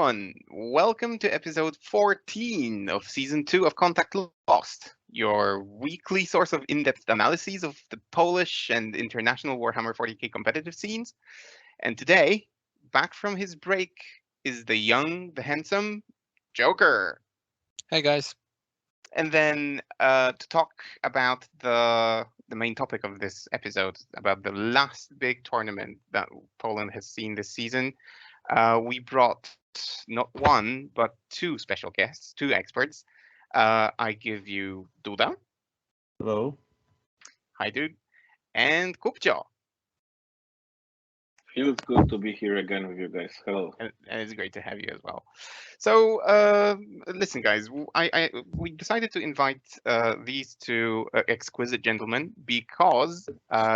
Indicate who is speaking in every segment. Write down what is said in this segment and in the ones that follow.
Speaker 1: everyone. Welcome to episode 14 of season 2 of Contact Lost, your weekly source of in-depth analyses of the Polish and international Warhammer 40k competitive scenes. And today, back from his break, is the young, the handsome Joker.
Speaker 2: Hey guys.
Speaker 1: And then to talk about the main topic of this episode, about the last big tournament that Poland has seen this season, we brought not one, but two special guests, two experts. I give you Duda.
Speaker 3: Hello.
Speaker 1: Hi, dude. And Kubcio.
Speaker 4: Feels good to be here again with you guys. Hello.
Speaker 1: And it's great to have you as well. So, listen, guys, we decided to invite these two exquisite gentlemen because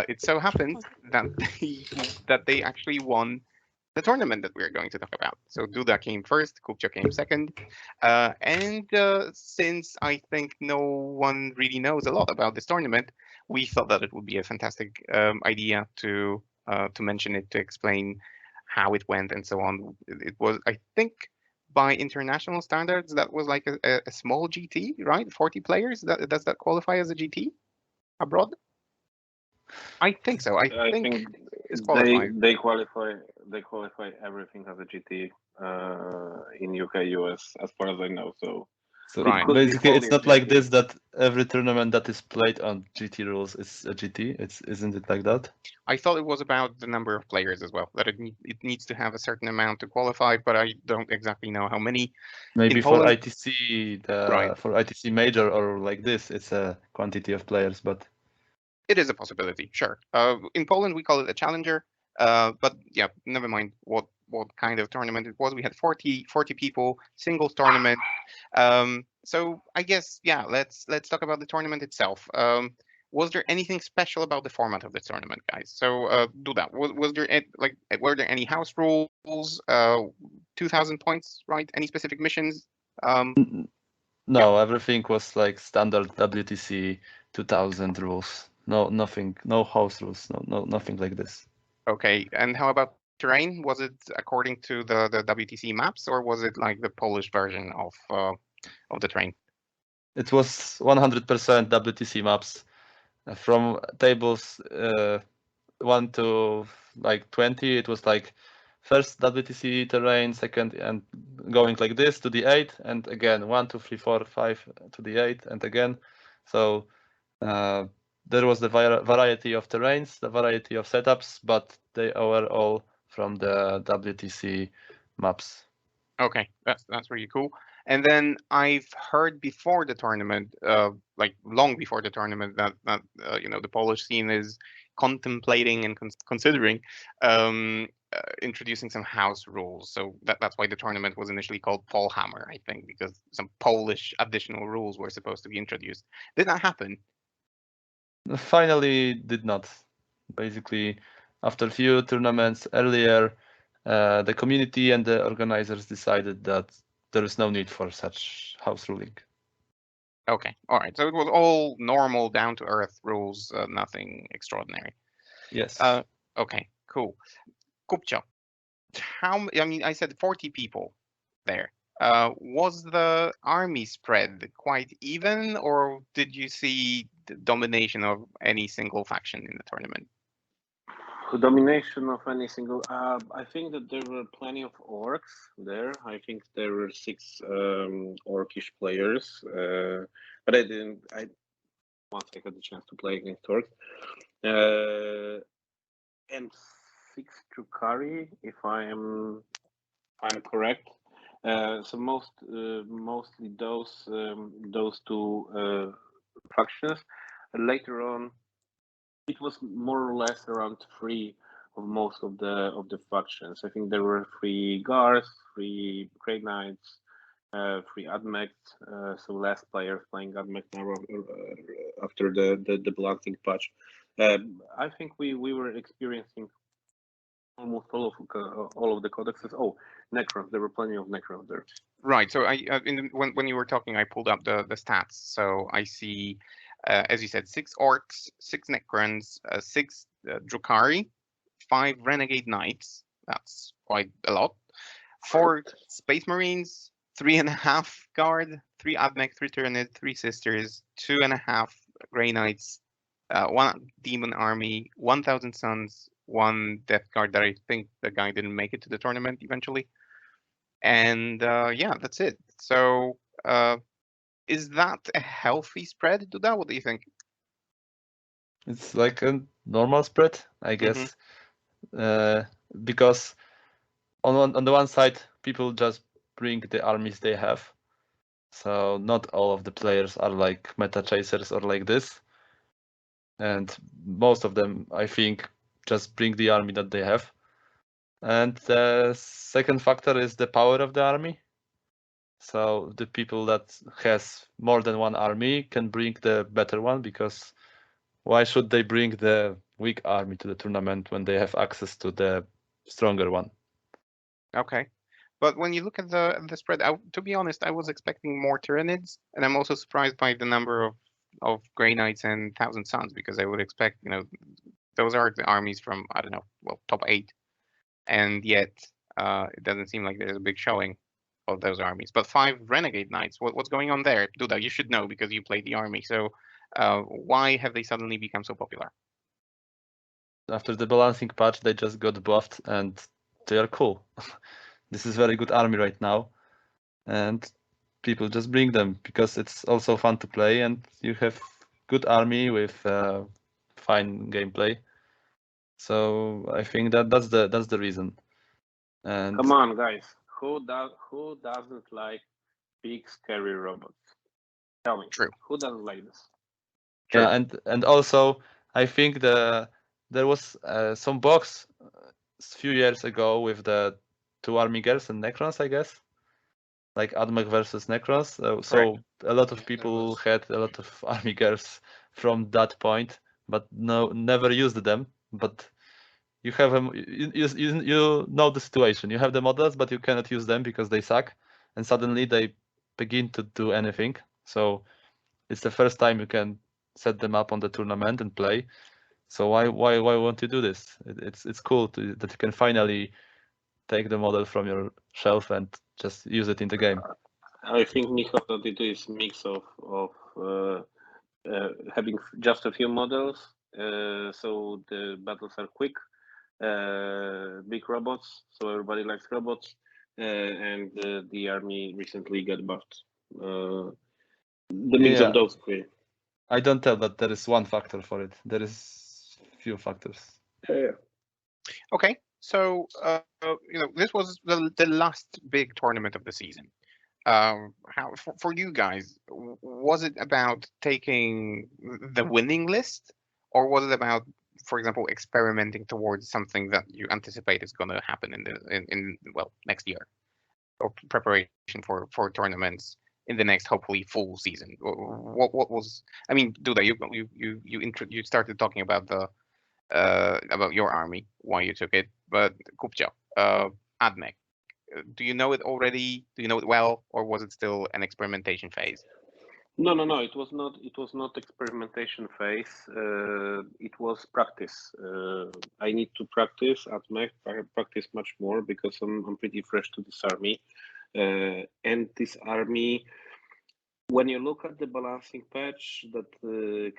Speaker 1: it so happened that they actually won the tournament that we're going to talk about. So Duda came first, Kubcio came second, and since I think no one really knows a lot about this tournament, we thought that it would be a fantastic idea to mention it, to explain how it went and so on. It was, I think, by international standards, that was like a small GT, right? 40 players. Does that qualify as a GT abroad? I think so. I think it's qualified.
Speaker 4: They qualify everything as a GT in UK, US, as far as I know. So
Speaker 1: right.
Speaker 3: Basically, it's not like this that every tournament that is played on GT rules is a GT. Isn't it like that?
Speaker 1: I thought it was about the number of players as well. That it needs to have a certain amount to qualify, but I don't exactly know how many.
Speaker 3: Maybe for ITC, for ITC major or like this, it's a quantity of players, but
Speaker 1: it is a possibility, sure. In Poland, we call it a challenger, but yeah, never mind what kind of tournament it was. We had 40 people, singles tournament. So I guess, yeah, let's talk about the tournament itself. Was there anything special about the format of the tournament, guys? So Duda, was there were there any house rules? 2,000 points, right? Any specific missions?
Speaker 3: No, everything was like standard WTC 2000 rules. No, nothing, no house rules, no, nothing like this.
Speaker 1: Okay, and how about terrain? Was it according to the WTC maps, or was it like the Polish version of the terrain?
Speaker 3: It was 100% WTC maps. From tables 1 to like 20, it was like first WTC terrain, second, and going like this to the 8, and again 1, 2, 3, 4, 5 to the 8, and again. So there was the variety of terrains, the variety of setups, but they were all from the WTC maps.
Speaker 1: Okay, that's really cool. And then I've heard before the tournament, like long before the tournament, that the Polish scene is contemplating and considering introducing some house rules. So that's why the tournament was initially called PolHammer, I think, because some Polish additional rules were supposed to be introduced. Did that happen?
Speaker 3: Finally, did not. Basically, after a few tournaments earlier, the community and the organizers decided that there is no need for such house ruling.
Speaker 1: Okay, all right. So it was all normal, down-to-earth rules, nothing extraordinary.
Speaker 3: Yes.
Speaker 1: Okay, cool. Kubcio, I said 40 people there. Was the army spread quite even, or did you see the domination of any single faction in the tournament?
Speaker 4: Domination of any single. I think that there were plenty of orcs there. I think there were 6 orcish players, but once I had the chance to play against orcs, and 6 Drukhari, if I'm correct. So mostly those two factions. Later on, it was more or less around 3 of most of the factions. I think there were 3 Guards, 3 Grey Knights, 3 Admech, so less players playing Admech now after the balancing patch. I think we were experiencing almost all of the codexes. Oh, Necrons. There were plenty of Necrons there.
Speaker 1: Right. So when you were talking, I pulled up the stats. So I see, as you said, 6 orcs, 6 Necrons, 6 Drukhari, 5 Renegade Knights. That's quite a lot. 4 Space Marines, 3.5 Guard, 3 Admech, 3 Tyranid, 3 Sisters, 2.5 Grey Knights, 1 Demon Army, 1,000 Suns, 1 Death Guard that I think the guy didn't make it to the tournament eventually. And yeah, that's it. So is that a healthy spread, Duda? What do you think?
Speaker 3: It's like a normal spread, I guess, because on the one side, people just bring the armies they have. So not all of the players are like meta chasers or like this. And most of them, I think, just bring the army that they have. And the second factor is the power of the army. So the people that has more than one army can bring the better one, because why should they bring the weak army to the tournament when they have access to the stronger one?
Speaker 1: Okay. But when you look at the spread, to be honest, I was expecting more Tyranids, and I'm also surprised by the number of Grey Knights and Thousand Suns, because I would expect, those are the armies from, I don't know, well, top 8, and yet it doesn't seem like there's a big showing of those armies. But 5 Renegade Knights, what's going on there? Duda, you should know because you played the army. So why have they suddenly become so popular?
Speaker 3: After the balancing patch, they just got buffed and they are cool. This is very good army right now, and people just bring them because it's also fun to play and you have good army with fine gameplay. So I think that's the reason. And
Speaker 4: come on, guys, who doesn't like big scary robots? Tell me,
Speaker 1: True.
Speaker 4: who doesn't like this?
Speaker 1: True.
Speaker 3: yeah, and also I think there was some box a few years ago with the 2 army girls and Necrons, I guess, like Admech versus Necrons. So a lot of people had a lot of army girls from that point, but never used them. But you have them, you know the situation. You have the models, but you cannot use them because they suck, and suddenly they begin to do anything. So it's the first time you can set them up on the tournament and play. So why won't you do this? It's cool that you can finally take the model from your shelf and just use it in the game.
Speaker 4: I think Michał that it is mix of having just a few models, so the battles are quick, big robots, so everybody likes robots, and the army recently got buffed. The mix of those three.
Speaker 3: I don't tell that there is one factor for it. There is few factors.
Speaker 4: Yeah.
Speaker 1: Okay, so this was the last big tournament of the season. How for you guys, was it about taking the winning list, or was it about, for example, experimenting towards something that you anticipate is going to happen in next year, or preparation for tournaments in the next hopefully full season? What was, I mean, Duda, you started talking about about your army, why you took it, but Kubcio, Admech, do you know it already? Do you know it well, or was it still an experimentation phase?
Speaker 4: No. It was not. It was not experimentation phase. It was practice. I need to practice at Mech. Practice much more because I'm pretty fresh to this army, and this army. When you look at the balancing patch that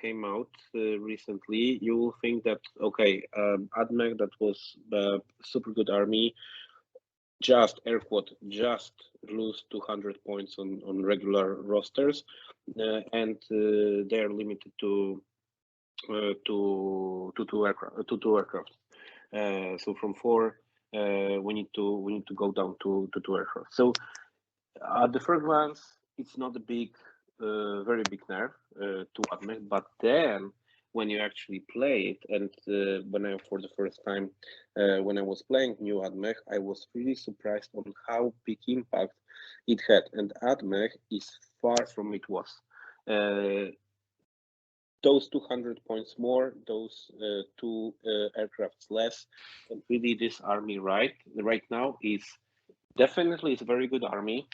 Speaker 4: came out recently, you will think that okay, Admech, that was the super good army. Just air quote, just lose 200 points on regular rosters, and they are limited to two aircraft. So from 4, we need to go down to 2 aircraft. So at the first glance, it's not a big, very big nerf to admit, but then when you actually play it, and for the first time, when I was playing new Admech, I was really surprised on how big impact it had, and Admech is far from it was. Those 200 points more, those 2 aircrafts less, and really this army right now is definitely it's a very good army.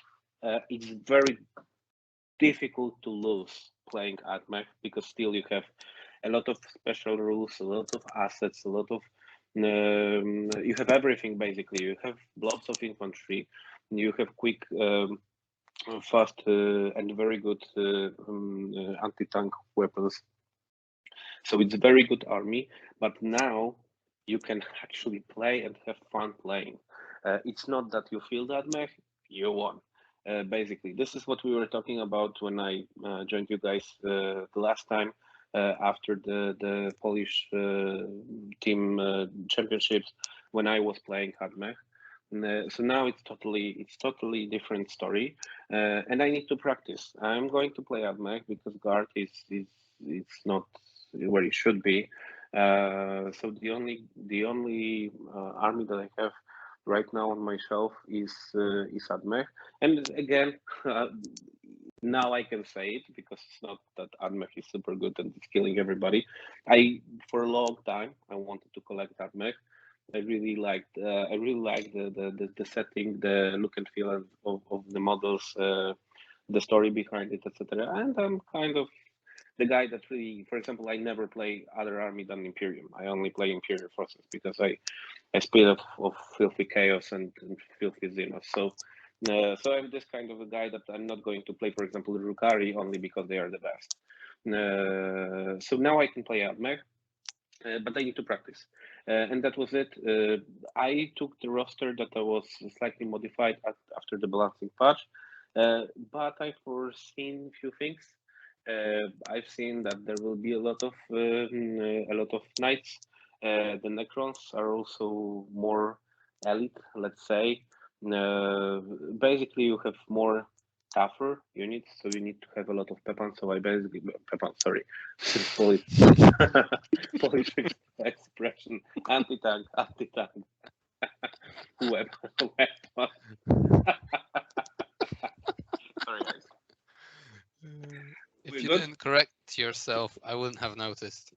Speaker 4: It's very difficult to lose playing Admech because still you have a lot of special rules, a lot of assets, a lot of You have everything basically. You have lots of infantry. You have quick, fast, and very good anti-tank weapons. So it's a very good army. But now you can actually play and have fun playing. It's not that you feel that Admech, you won. Basically, this is what we were talking about when I joined you guys the last time after the Polish team championships when I was playing Admech. So now it's totally different story, and I need to practice. I'm going to play Admech because guard is it's not where it should be. So the only army that I have right now on my shelf is Admech. And again, now I can say it because it's not that Admech is super good and it's killing everybody. For a long time I wanted to collect Admech. I really liked the setting, the look and feel of the models, the story behind it, etc. And I'm kind of the guy that really, for example, I never play other army than Imperium. I only play Imperial forces because I speed of filthy chaos and filthy xenos. So I'm this kind of a guy that I'm not going to play, for example, Rukari only because they are the best. So now I can play Admech, but I need to practice. And that was it. I took the roster that was slightly modified after the balancing patch, but I foreseen few things. I've seen that there will be a lot of knights. The Necrons are also more elite, let's say. Basically, you have more tougher units, so you need to have a lot of Pepan. So I basically Polish Polish expression, anti-tank, weapon. Sorry, guys.
Speaker 2: If
Speaker 4: We're
Speaker 2: you
Speaker 4: good?
Speaker 2: didn't correct yourself, I wouldn't have noticed.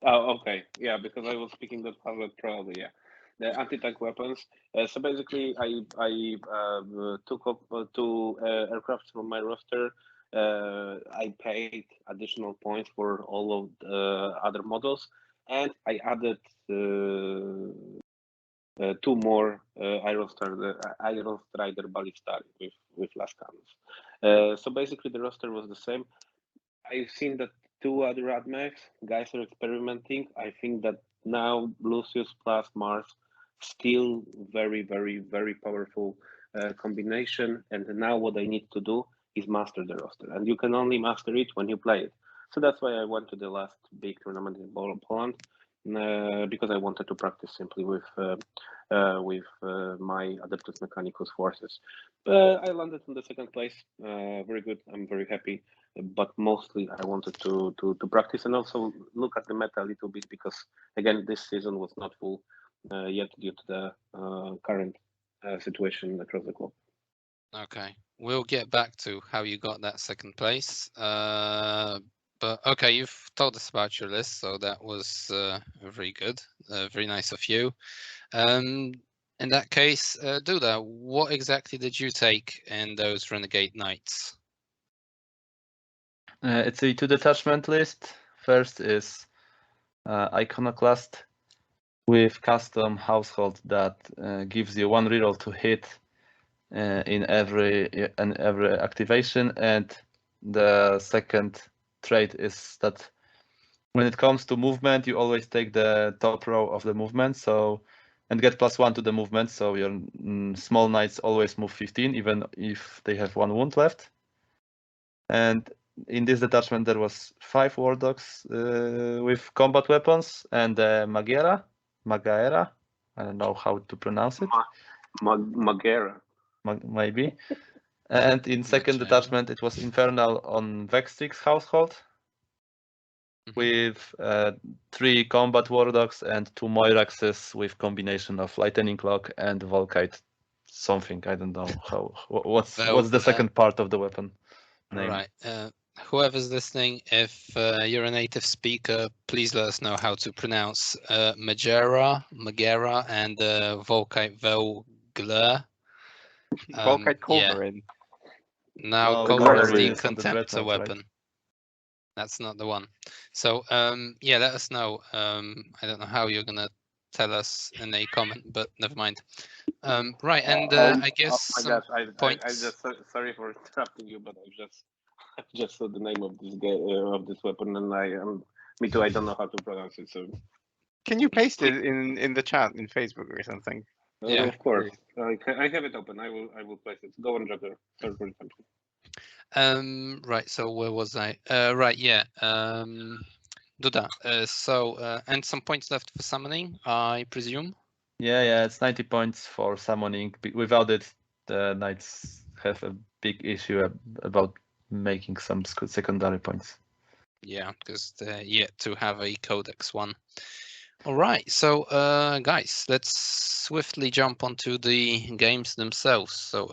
Speaker 4: Oh, okay. Yeah, because I was speaking that probably, yeah. The anti-tank weapons. So basically, I took up 2 aircraft from my roster. I paid additional points for all of the other models, and I added 2 more Iron Strider Ballistari with last cannons. So basically, the roster was the same. I've seen that 2 other Admechs, guys are experimenting. I think that now Lucius plus Mars still very, very, very powerful combination. And now what I need to do is master the roster. And you can only master it when you play it. So that's why I went to the last big tournament in Poland, because I wanted to practice simply with my Adeptus Mechanicus forces. I landed in the 2nd place. Very good. I'm very happy. But mostly I wanted to practice and also look at the meta a little bit because again this season was not full yet due to the current situation across the globe.
Speaker 2: Okay, we'll get back to how you got that 2nd place. But okay, you've told us about your list, so that was very good, very nice of you. In that case, Duda, what exactly did you take in those Renegade Knights?
Speaker 3: It's a 2 detachment list. First is Iconoclast with custom household that gives you 1 reroll to hit in every activation, and the second trait is that when it comes to movement, you always take the top row of the movement, so and get +1 to the movement. So your small knights always move 15, even if they have 1 wound left. And in this detachment, there was 5 war dogs with combat weapons and Magaera. I don't know how to pronounce it.
Speaker 4: Magaera.
Speaker 3: Maybe. And in 2nd detachment, it was Infernal on Vextrix household with 3 combat war dogs and 2 Moiraxes with combination of Lightning Clock and Volkite something. I don't know how. What's the second part of the weapon name?
Speaker 2: Right. Whoever's listening, if you're a native speaker, please let us know how to pronounce Magaera, and Volkite Velgler.
Speaker 1: Volkite Culverin.
Speaker 2: Now,
Speaker 3: No,
Speaker 2: Culverin is
Speaker 3: Culverin
Speaker 2: the
Speaker 3: is on the
Speaker 2: Contemptor
Speaker 3: Dreadnought,
Speaker 2: weapon.
Speaker 3: right?
Speaker 2: That's not the one. So yeah, let us know. I don't know how you're gonna tell us in a comment, but never mind. Right, and I guess
Speaker 4: Oh my
Speaker 2: some
Speaker 4: gosh, I
Speaker 2: points.
Speaker 4: just sorry for interrupting you, but I just saw the name of this of this weapon, and me too. I don't know how to pronounce it, so.
Speaker 1: Can you paste it in the chat in Facebook or something?
Speaker 2: Yeah,
Speaker 4: of course. I have it open. I will place it. Go on, Joker. Sorry for interrupting.
Speaker 2: Right, so where was I? Right, yeah. Duda. And some points left for summoning, I presume.
Speaker 3: Yeah, it's 90 points for summoning. Without it, the knights have a big issue about making some secondary points.
Speaker 2: Yeah, because they're yet to have a Codex one. All right, so guys, let's swiftly jump onto the games themselves. So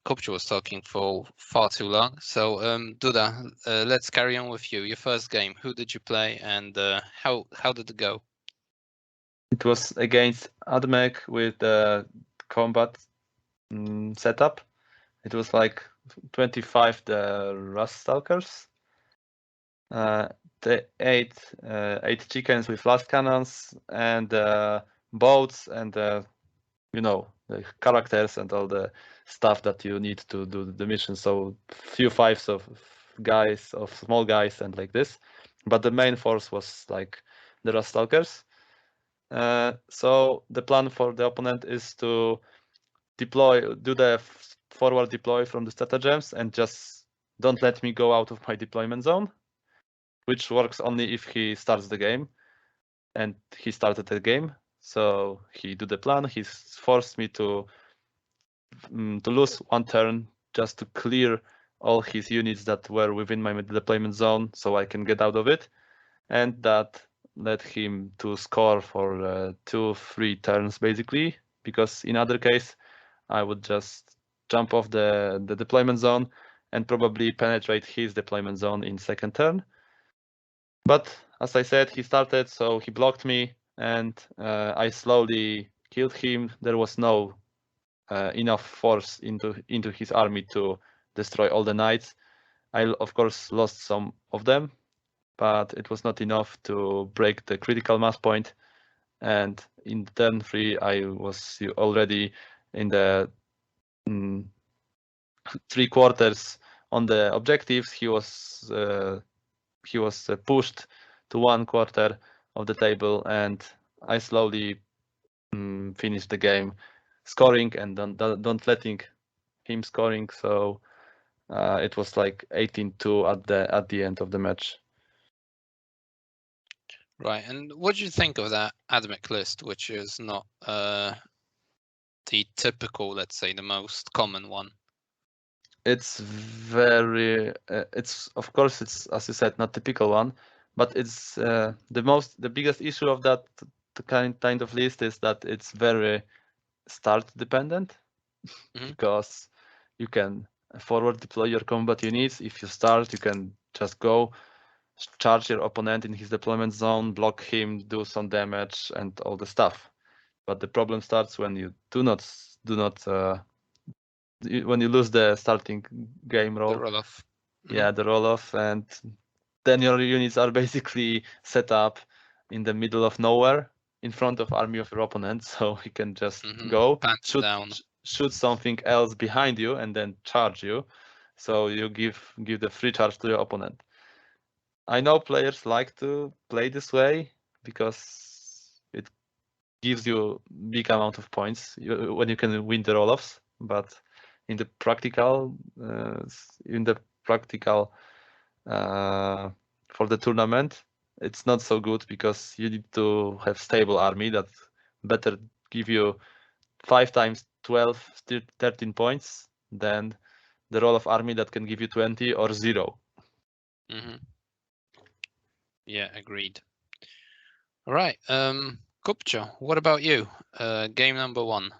Speaker 2: Kubcio was talking for far too long. So Duda, let's carry on with you. Your first game, who did you play, and how did it go?
Speaker 3: It was against Admech with the combat setup. It was like 25 the Rust Stalkers. The eight chickens with last cannons and boats and the characters and all the stuff that you need to do the mission. So few fives of small guys and like this, but the main force was like the Rust Stalkers. So the plan for the opponent is to do the forward deploy from the stratagems and just don't let me go out of my deployment zone, which works only if he starts the game, and he started the game. So he do the plan. He's forced me to lose one turn just to clear all his units that were within my deployment zone, so I can get out of it, and that led him to score for 2-3 turns basically. Because in other case, I would just jump off the deployment zone and probably penetrate his deployment zone in second turn. But as I said, he started, so he blocked me, and I slowly killed him. There was no enough force into his army to destroy all the knights. I of course lost some of them, but it was not enough to break the critical mass point. And in turn 3, I was already in the 3/4 on the objectives. He was pushed to 1/4 of the table, and I slowly finished the game, scoring and don't letting him scoring. So it was like 18-2 at the end of the match.
Speaker 2: Right, and what do you think of that Admech list, which is not the typical, let's say, the most common one?
Speaker 3: It's very, it's of course, it's, as you said, not typical one, but it's the biggest issue of that kind of list is that it's very start dependent. Because you can forward deploy your combat units. If you start, you can just go charge your opponent in his deployment zone, block him, do some damage and all the stuff. But the problem starts when you when you lose the starting game roll.
Speaker 2: The roll-off.
Speaker 3: Yeah, the roll-off, and then your units are basically set up in the middle of nowhere in front of army of your opponent, so he can just go shoot something else behind you and then charge you. So you give the free charge to your opponent. I know players like to play this way because it gives you big amount of points when you can win the roll-offs, but in the practical for the tournament, it's not so good because you need to have stable army that better give you 5 times 12, 13 points than the roll-off army that can give you 20 or 0.
Speaker 2: Yeah, agreed. All right, Kubcio, what about you? Game number 1.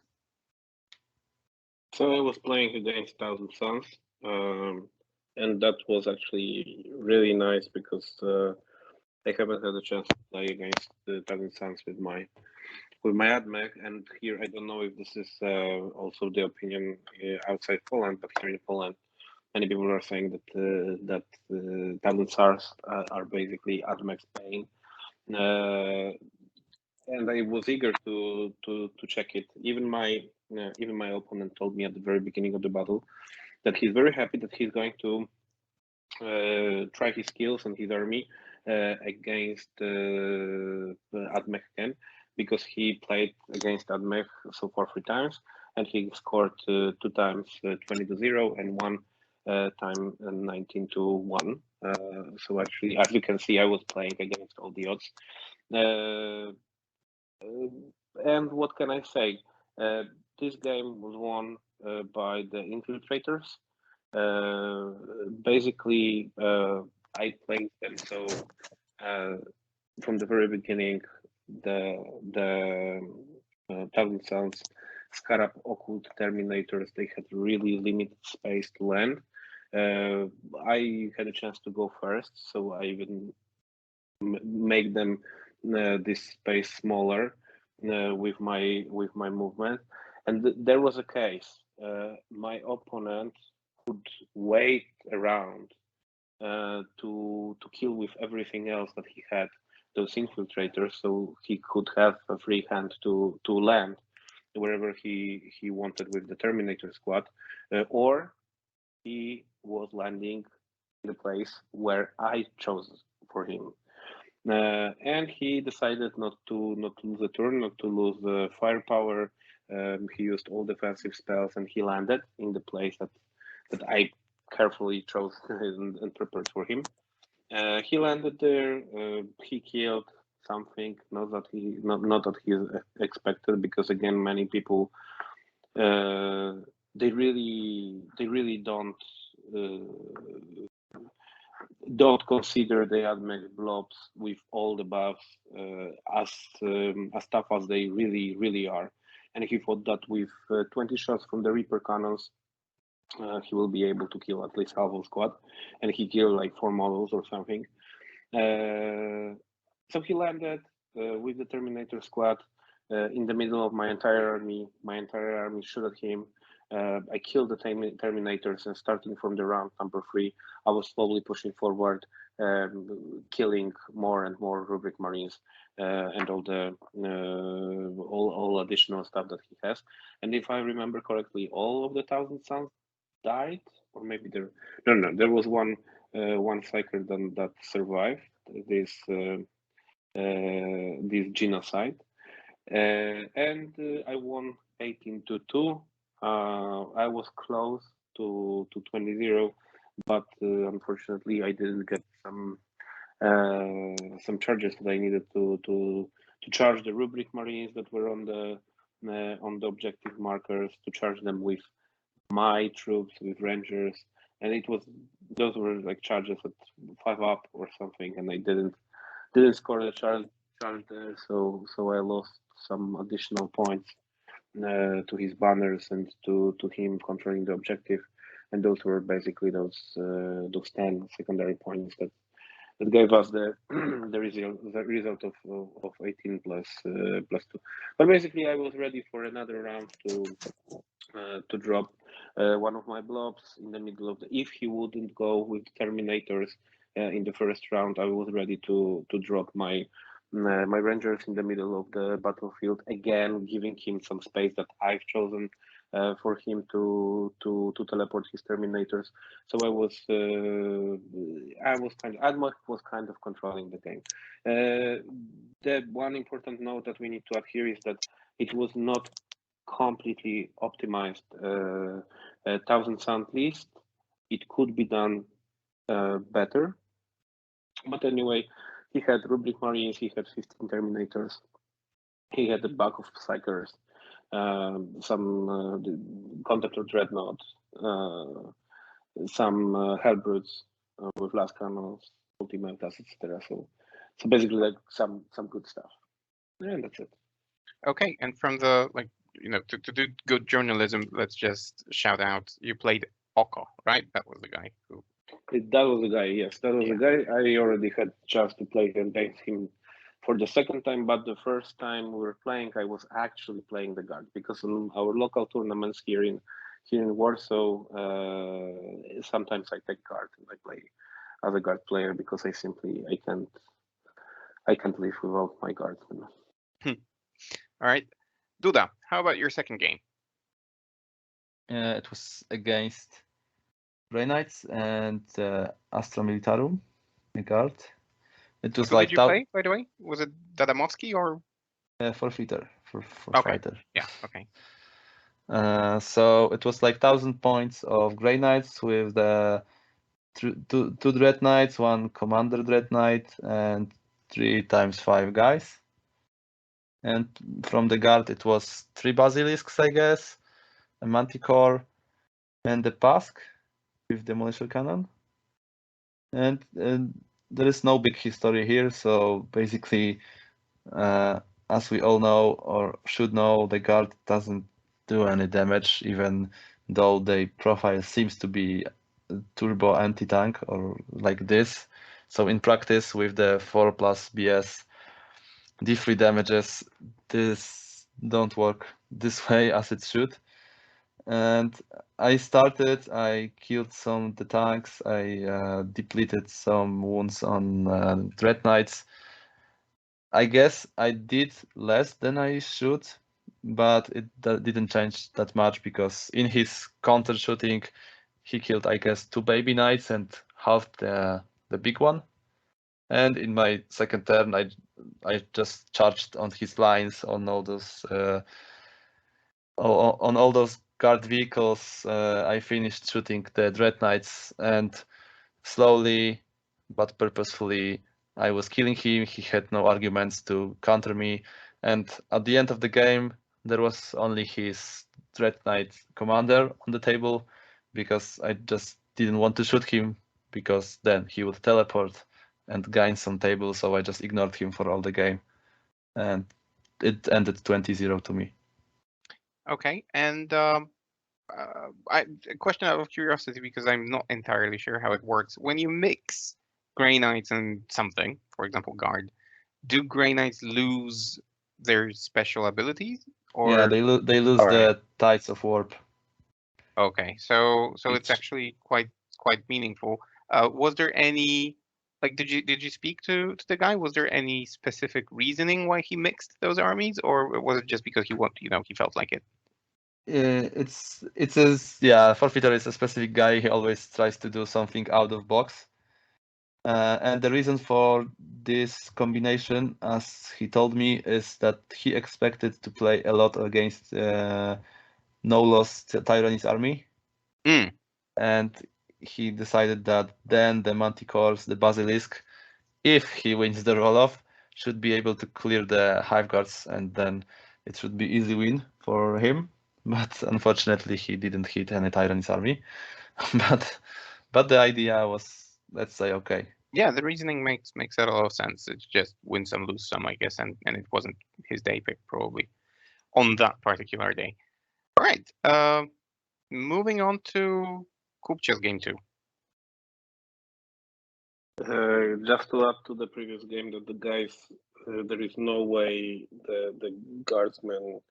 Speaker 4: So I was playing against Scions, and that was actually really nice because I haven't had a chance to play against the Scions with my Admech, and here I don't know if this is also the opinion outside Poland, but here in Poland, many people are saying that Scions are basically Admech Spain. and I was eager to check it. Even my opponent told me at the very beginning of the battle that he's very happy that he's going to try his skills and his army against Admech again, because he played against Admech so far 3 times, and he scored 2 times 20-0 and 1 time 19-1. So actually, as you can see, I was playing against all the odds. And what can I say? This game was won by the infiltrators. Basically, I played them so from the very beginning. The Thousand Sons, Scarab, Occult, Terminators, they had really limited space to land. I had a chance to go first, so I even make them this space smaller with my movement. And there was a case. My opponent could wait around to kill with everything else that he had, those infiltrators, so he could have a free hand to land wherever he wanted with the Terminator squad, or he was landing in the place where I chose for him. And he decided not to lose a turn, not to lose the firepower. He used all defensive spells, and he landed in the place that I carefully chose and prepared for him. He landed there. He killed something, not that he expected, because again, many people they really don't consider the Admech blobs with all the buffs as tough as they really are. And he thought that with 20 shots from the Reaper cannons, he will be able to kill at least half of squad, and he killed like 4 models or something. So he landed with the Terminator squad in the middle of my entire army. My entire army shot at him. I killed the Terminators, and starting from the round number 3, I was slowly pushing forward, killing more and more Rubric Marines and all the all additional stuff that he has. And if I remember correctly, all of the Thousand Sons died, or maybe there was one cycle that survived this genocide, and I won 18-2. I was close to 20-0, but unfortunately I didn't get some charges that I needed to charge the Rubric Marines that were on the objective markers, to charge them with my troops, with Rangers, and those were like charges at 5 up or something, and I didn't score the charge there, so I lost some additional points to his banners and to him controlling the objective, and those were basically those 10 secondary points that gave us the result of 18 plus 2. But basically, I was ready for another round to drop one of my blobs in the middle of if he wouldn't go with Terminators in the first round, I was ready to drop my Rangers in the middle of the battlefield, again giving him some space that I've chosen for him to teleport his Terminators. So Admech was kind of controlling the game. The one important note that we need to add here is that it was not completely optimized 1000 Sun list. It could be done better, but anyway, he had Rubric Marines, he had 15 Terminators, he had a bag of Psychers, some Contemptor Dreadnought, some Hellbrutes with last cannons, Ultimatas, etc. So basically, like some good stuff, and that's it.
Speaker 1: Okay, and from the to do good journalism, let's just shout out. You played Oko, right? That was the guy who.
Speaker 4: That was the guy, yes. That was the guy. I already had a chance to play against him for the second time, but the first time we were playing, I was actually playing the guard, because in our local tournaments here in Warsaw, sometimes I take guard and I play as a guard player, because I can't live without my guardsmen.
Speaker 1: All right, Duda, how about your second game?
Speaker 3: It was against Grey Knights and Astra Militarum, the guard. It was
Speaker 1: Who
Speaker 3: like
Speaker 1: did you play, by the way? Was it Dadamovsky or
Speaker 3: forfeiter for
Speaker 1: okay?
Speaker 3: fighter.
Speaker 1: Yeah, okay.
Speaker 3: So it was like 1,000 points of Grey Knights with the two Dread Knights, one Commander Dread Knight, and 3 times 5 guys. And from the guard, it was 3 Basilisks, I guess, a Manticore, and the Pask with Demolisher Cannon. And there is no big history here, so basically, as we all know or should know, the guard doesn't do any damage, even though the profile seems to be turbo anti-tank or like this. So in practice, with the 4+ BS D3 damages, this don't work this way as it should. And I killed some of the tanks, I depleted some wounds on Dread Knights. I guess I did less than I should, but it didn't change that much because in his counter shooting, he killed, I guess, 2 baby knights and halved the big one. And in my second turn, I just charged on his lines on all those guard vehicles. I finished shooting the Dread Knights, and slowly but purposefully I was killing him. He had no arguments to counter me, and at the end of the game there was only his Dread Knight commander on the table because I just didn't want to shoot him because then he would teleport and gain some table, so I just ignored him for all the game, and it ended 20-0 to me.
Speaker 1: Okay, and a question out of curiosity because I'm not entirely sure how it works. When you mix Grey Knights and something, for example, Guard, do Grey Knights lose their special abilities? Or
Speaker 3: Yeah, they lose the Tides of Warp.
Speaker 1: okay, so it's actually quite meaningful. Was there any did you speak to the guy? Was there any specific reasoning why he mixed those armies, or was it just because he felt like it?
Speaker 3: Forfeiter is a specific guy. He always tries to do something out of box. And the reason for this combination, as he told me, is that he expected to play a lot against no-loss Tyrannus army. And he decided that then the Manticores, the Basilisk, if he wins the roll-off, should be able to clear the Hive Guards, and then it should be easy win for him. But unfortunately, he didn't hit any Tyrannus army. but the idea was, let's say, okay.
Speaker 1: Yeah, the reasoning makes a lot of sense. It's just win some, lose some, I guess, and it wasn't his day pick probably on that particular day. All right, moving on to Kubcio's game 2.
Speaker 4: Just to add to the previous game, that the guys, there is no way the guardsmen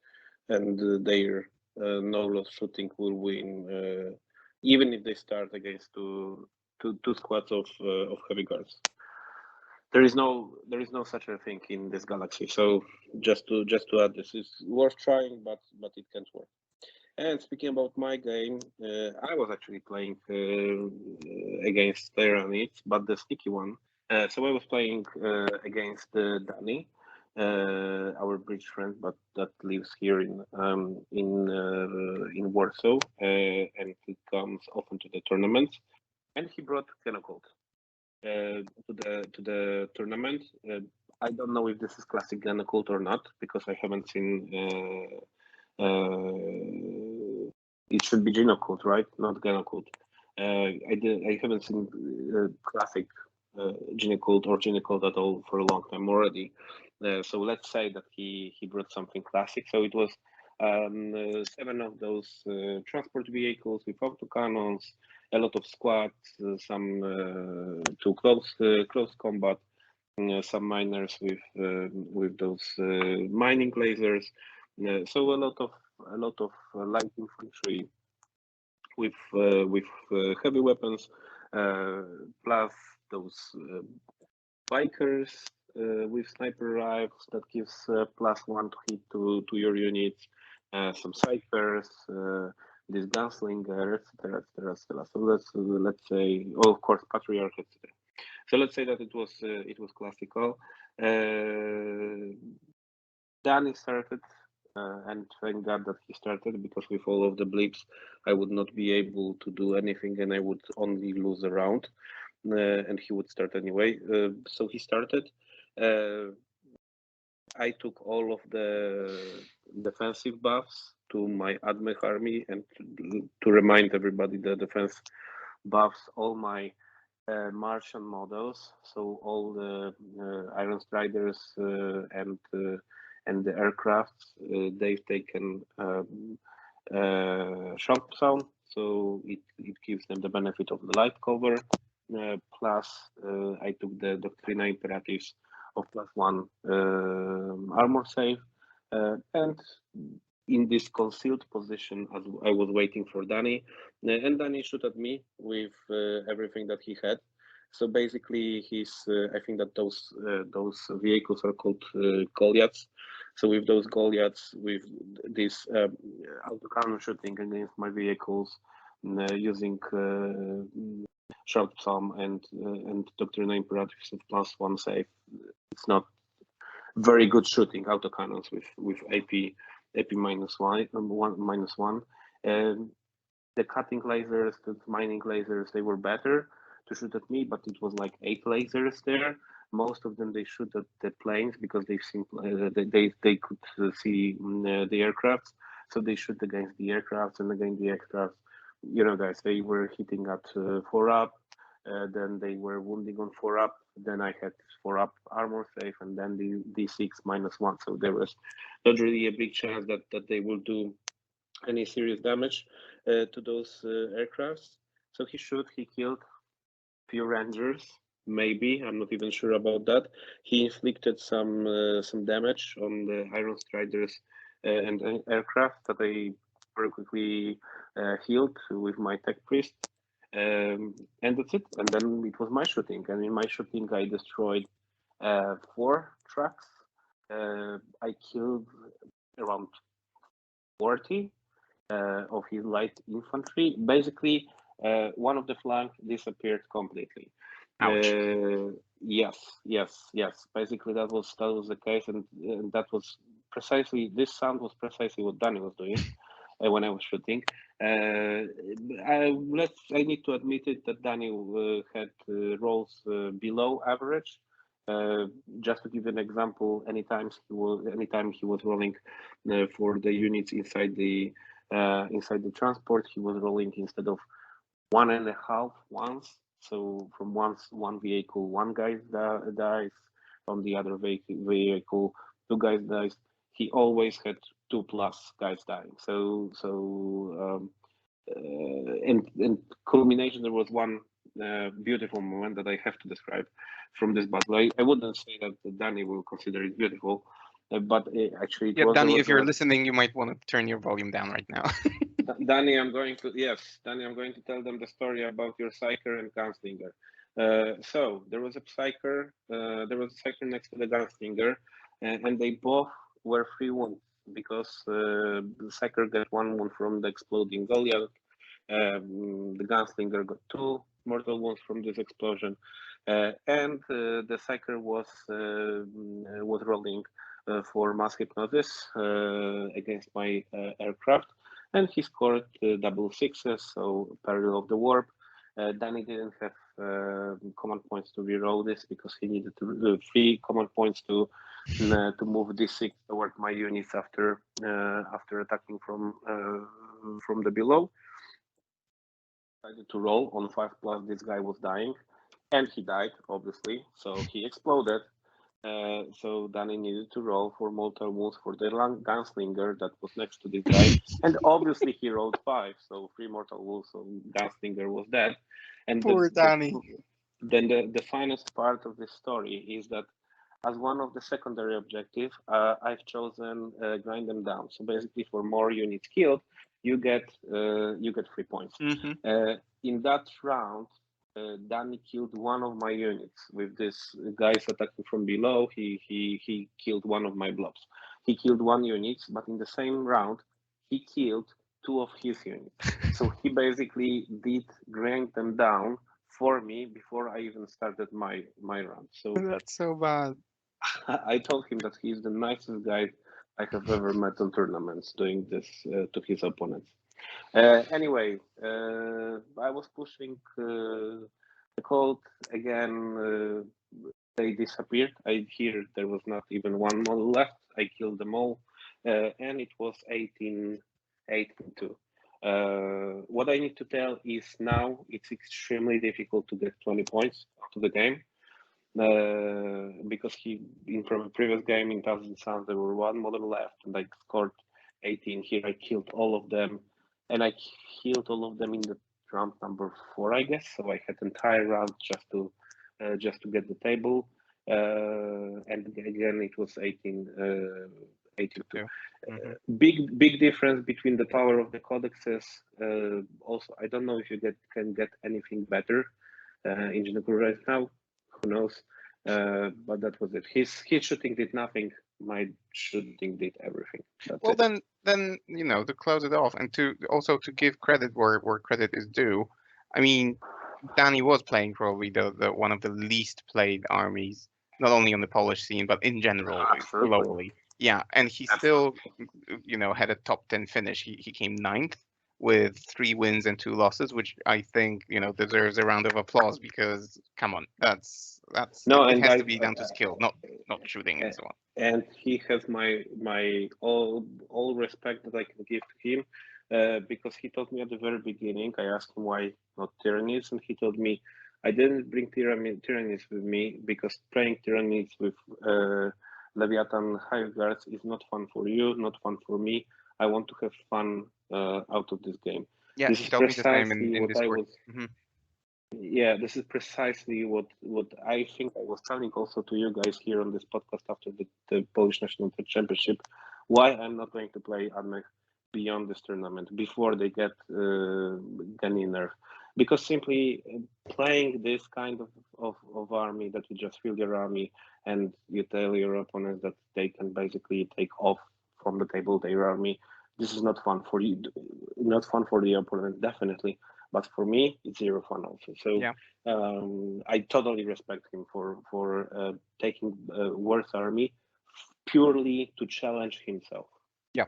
Speaker 4: and their no-loss shooting will win, even if they start against two squads of heavy guards. There is no such a thing in this galaxy. So just to add, this is worth trying, but it can't work. And speaking about my game, I was actually playing against Tyranids, but the sneaky one. So I was playing against Danny, our British friend, but that lives here in Warsaw, and he comes often to the tournaments. And he brought Genocold to the tournament. I don't know if this is classic Genocold or not because I haven't seen. It should be Genocold, right? Not Genocold. I haven't seen classic Genocold or Genocold at all for a long time already. So let's say that he brought something classic. So it was 7 of those transport vehicles with autocannons, a lot of squads, some to close combat, some miners with those mining lasers. So a lot of light infantry with heavy weapons, plus those bikers with sniper rifles that gives +1 to hit to your units, some ciphers, this gunslinger, etc., etc., etc. So let's say, oh, of course, patriarch, etc. So let's say that it was classical. Danny started, and thank God that he started, because with all of the blips, I would not be able to do anything, and I would only lose a round, and he would start anyway. So he started. I took all of the defensive buffs to my Admech army, and to remind everybody, the defense buffs all my Martian models, so all the Iron Striders and the aircrafts, they've taken shock zone, so it gives them the benefit of the light cover. Plus, I took the Doctrina Imperatives of +1 armor save, and in this concealed position, as I was waiting for Danny, and Danny shot at me with everything that he had. So basically, I think that those vehicles are called Goliaths. So with those Goliaths, with this autocannon shooting against my vehicles, using short psalm and Doctrina Imperatives of +1 save, it's not very good shooting autocannons with AP -1. The cutting lasers, the mining lasers, they were better to shoot at me, but it was like 8 lasers there. Most of them, they shoot at the planes because they could see the aircrafts, so they shoot against the aircrafts, and against the aircrafts, you know, guys, they were hitting at 4 up, then they were wounding on 4 up, then I had 4 up armor save, and then the D6 -1, so there was not really a big chance that they will do any serious damage to those aircrafts. So he killed few Rangers, maybe, I'm not even sure about that. He inflicted some damage on the Iron Striders and aircraft that I very quickly healed with my Tech Priest. And that's it. And then it was my shooting. And in my shooting, I destroyed 4 trucks. I killed around 40 of his light infantry. Basically, one of the flank disappeared completely.
Speaker 1: Ouch.
Speaker 4: Yes. Basically, that was the case, and that was precisely, this sound was precisely what Danny was doing when I was shooting. I need to admit it that Danny had rolls below average. Just to give an example, anytime he was rolling for the units inside the transport, he was rolling instead of 1.5 once. So from one vehicle, 1 guy dies. On the other vehicle, 2 guys dies. He always had 2+ guys dying. And culmination, there was one beautiful moment that I have to describe from this battle. I wouldn't say that Danny will consider it beautiful, but actually,
Speaker 1: Danny, if you're listening, you might want to turn your volume down right now.
Speaker 4: Danny, I'm going to tell them the story about your Psyker and Gunslinger. So there was a Psyker next to the Gunslinger, and they both were 3 wounds because the Psyker got 1 wound from the exploding Goliath. The Gunslinger got 2 mortal wounds from this explosion, and the Psyker was rolling for mass hypnosis against my aircraft, and he scored double 6s, so peril of the warp. Danny didn't have command points to reroll this because he needed to 3 command points to move D6 toward my units after attacking from the below. Decided to roll on 5+. This guy was dying, and he died obviously, so he exploded. So Danny needed to roll for mortal wounds for the Gunslinger that was next to this guy, and obviously he rolled 5, so 3 mortal wounds, so Gunslinger was dead. And
Speaker 1: Poor Danny.
Speaker 4: Then the finest part of this story is that as one of the secondary objectives, I've chosen grind them down. So basically, for more units killed, you get 3 points.
Speaker 1: Mm-hmm.
Speaker 4: In that round, Danny killed one of my units with this guys attacking from below. He killed one of my blobs. He killed one unit, but in the same round, he killed two of his units. So he basically did grind them down for me before I even started my round. So
Speaker 1: That's so bad.
Speaker 4: I told him that he's the nicest guy I have ever met on tournaments doing this to his opponents. Anyway, I was pushing the code again. They disappeared. I hear there was not even one model left. I killed them all, and it was 18-2. What I need to tell is now it's extremely difficult to get 20 points out of the game. Because from a previous game in Thousand Suns, there were one model left, and I scored 18. Here I killed all of them, and I killed all of them in the round number 4, I guess. So I had entire round just to get the table, and again it was 18-2. Big difference between the power of the codexes. Also, I don't know if you can get anything better in Genocode right now. Who knows? But that was it. His shooting did nothing. My shooting did everything.
Speaker 1: Well, then to close it off and to also to give credit where credit is due. I mean, Danny was playing probably the one of the least played armies, not only on the Polish scene but in general globally. Yeah, and he still, had a top 10 finish. He came 9th with 3 wins and 2 losses, which I think deserves a round of applause because come on, that's
Speaker 4: no,
Speaker 1: it
Speaker 4: and
Speaker 1: has to be down to skill, not shooting and so on.
Speaker 4: And he has my all respect that I can give to him, because he told me at the very beginning. I asked him why not tyrannies, and he told me I didn't bring tyrannies with me because playing tyrannies with Leviathan High Guards is not fun for you, not fun for me. I want to have fun out of this game.
Speaker 1: Yeah,
Speaker 4: this
Speaker 1: he
Speaker 4: is
Speaker 1: told me the same
Speaker 4: precisely
Speaker 1: in
Speaker 4: what I
Speaker 1: Discord.
Speaker 4: was. Yeah, this is precisely what I think I was telling also to you guys here on this podcast after the Polish National Championship, why I'm not going to play Admech beyond this tournament before they get Gani nerf. Because simply playing this kind of army that you just fill your army and you tell your opponents that they can basically take off from the table their army, this is not fun for you, not fun for the opponent, definitely. But for me, it's zero fun also. So
Speaker 1: Yeah.
Speaker 4: I totally respect him for taking Worst Army purely to challenge himself.
Speaker 1: Yeah,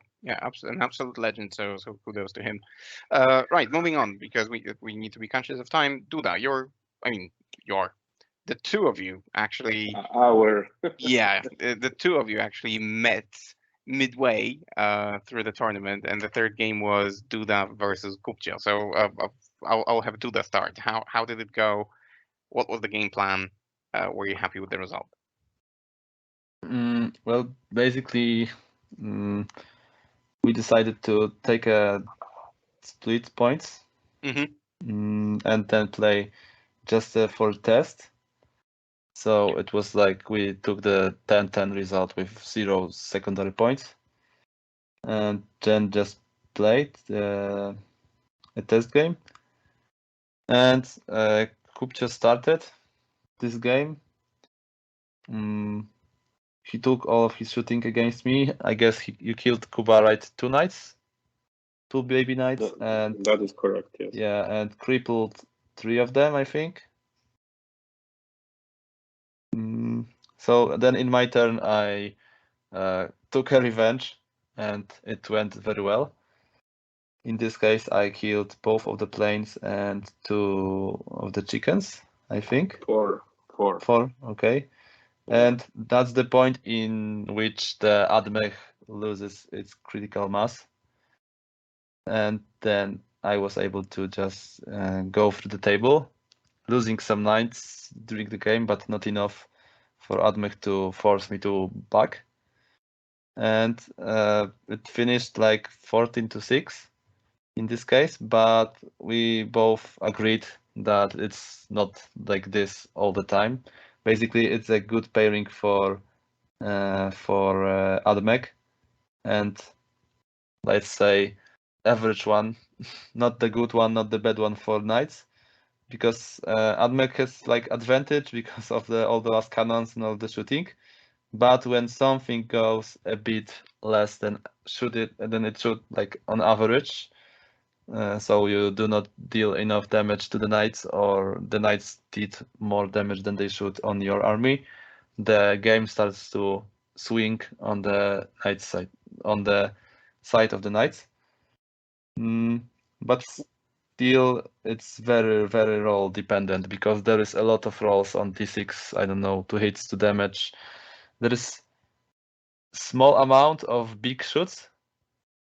Speaker 1: an absolute legend. So kudos to him. Right, moving on because we need to be conscious of time. Duda, the two of you actually. Yeah, the two of you actually met midway through the tournament, and the third game was Duda versus Kubcio. So I'll have Duda start. How did it go? What was the game plan? Were you happy with the result?
Speaker 3: Well, basically, we decided to take a split points and then play just for test. So it was like we took the 10-10 result with 0 secondary points and then just played a test game. And Kubcio started this game. He took all of his shooting against me. I guess you killed Kuba, right? 2 knights? 2 baby knights? And
Speaker 4: that is correct, yes.
Speaker 3: Yeah, and crippled 3 of them, I think. So then in my turn, I took a revenge, and it went very well. In this case, I killed both of the planes and 2 of the chickens, I think.
Speaker 4: 4.
Speaker 3: 4, okay. And that's the point in which the Admech loses its critical mass. And then I was able to just go through the table, losing some knights during the game, but not enough for Admech to force me to back. And it finished like 14-6 in this case, but we both agreed that it's not like this all the time. Basically, it's a good pairing for Admech, and let's say average one, not the good one, not the bad one for knights. because Admech has like advantage because of all the last cannons and all the shooting. But when something goes a bit less than it should, like on average, so you do not deal enough damage to the knights, or the knights did more damage than they should on your army, the game starts to swing on the knight side, on the side of the knights. But still, it's very, very role dependent, because there is a lot of rolls on d6. I don't know, 2 hits, 2 damage. There is small amount of big shots.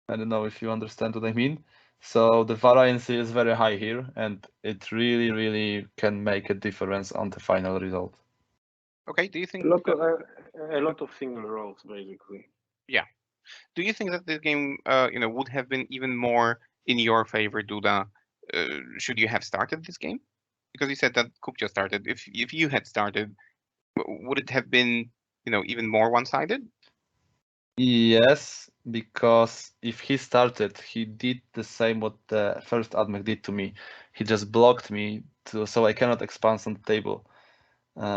Speaker 3: I don't know if you understand what I mean. So the variance is very high here, and it really, really can make a difference on the final result.
Speaker 1: Okay, do you think
Speaker 4: A lot of single rolls, basically.
Speaker 1: Yeah. Do you think that this game, would have been even more in your favor, Duda, should you have started this game? Because you said that Kubcio started. If you had started, would it have been, even more one-sided?
Speaker 3: Yes, because if he started, he did the same what the first Admech did to me. He just blocked me, so I cannot expand on the table.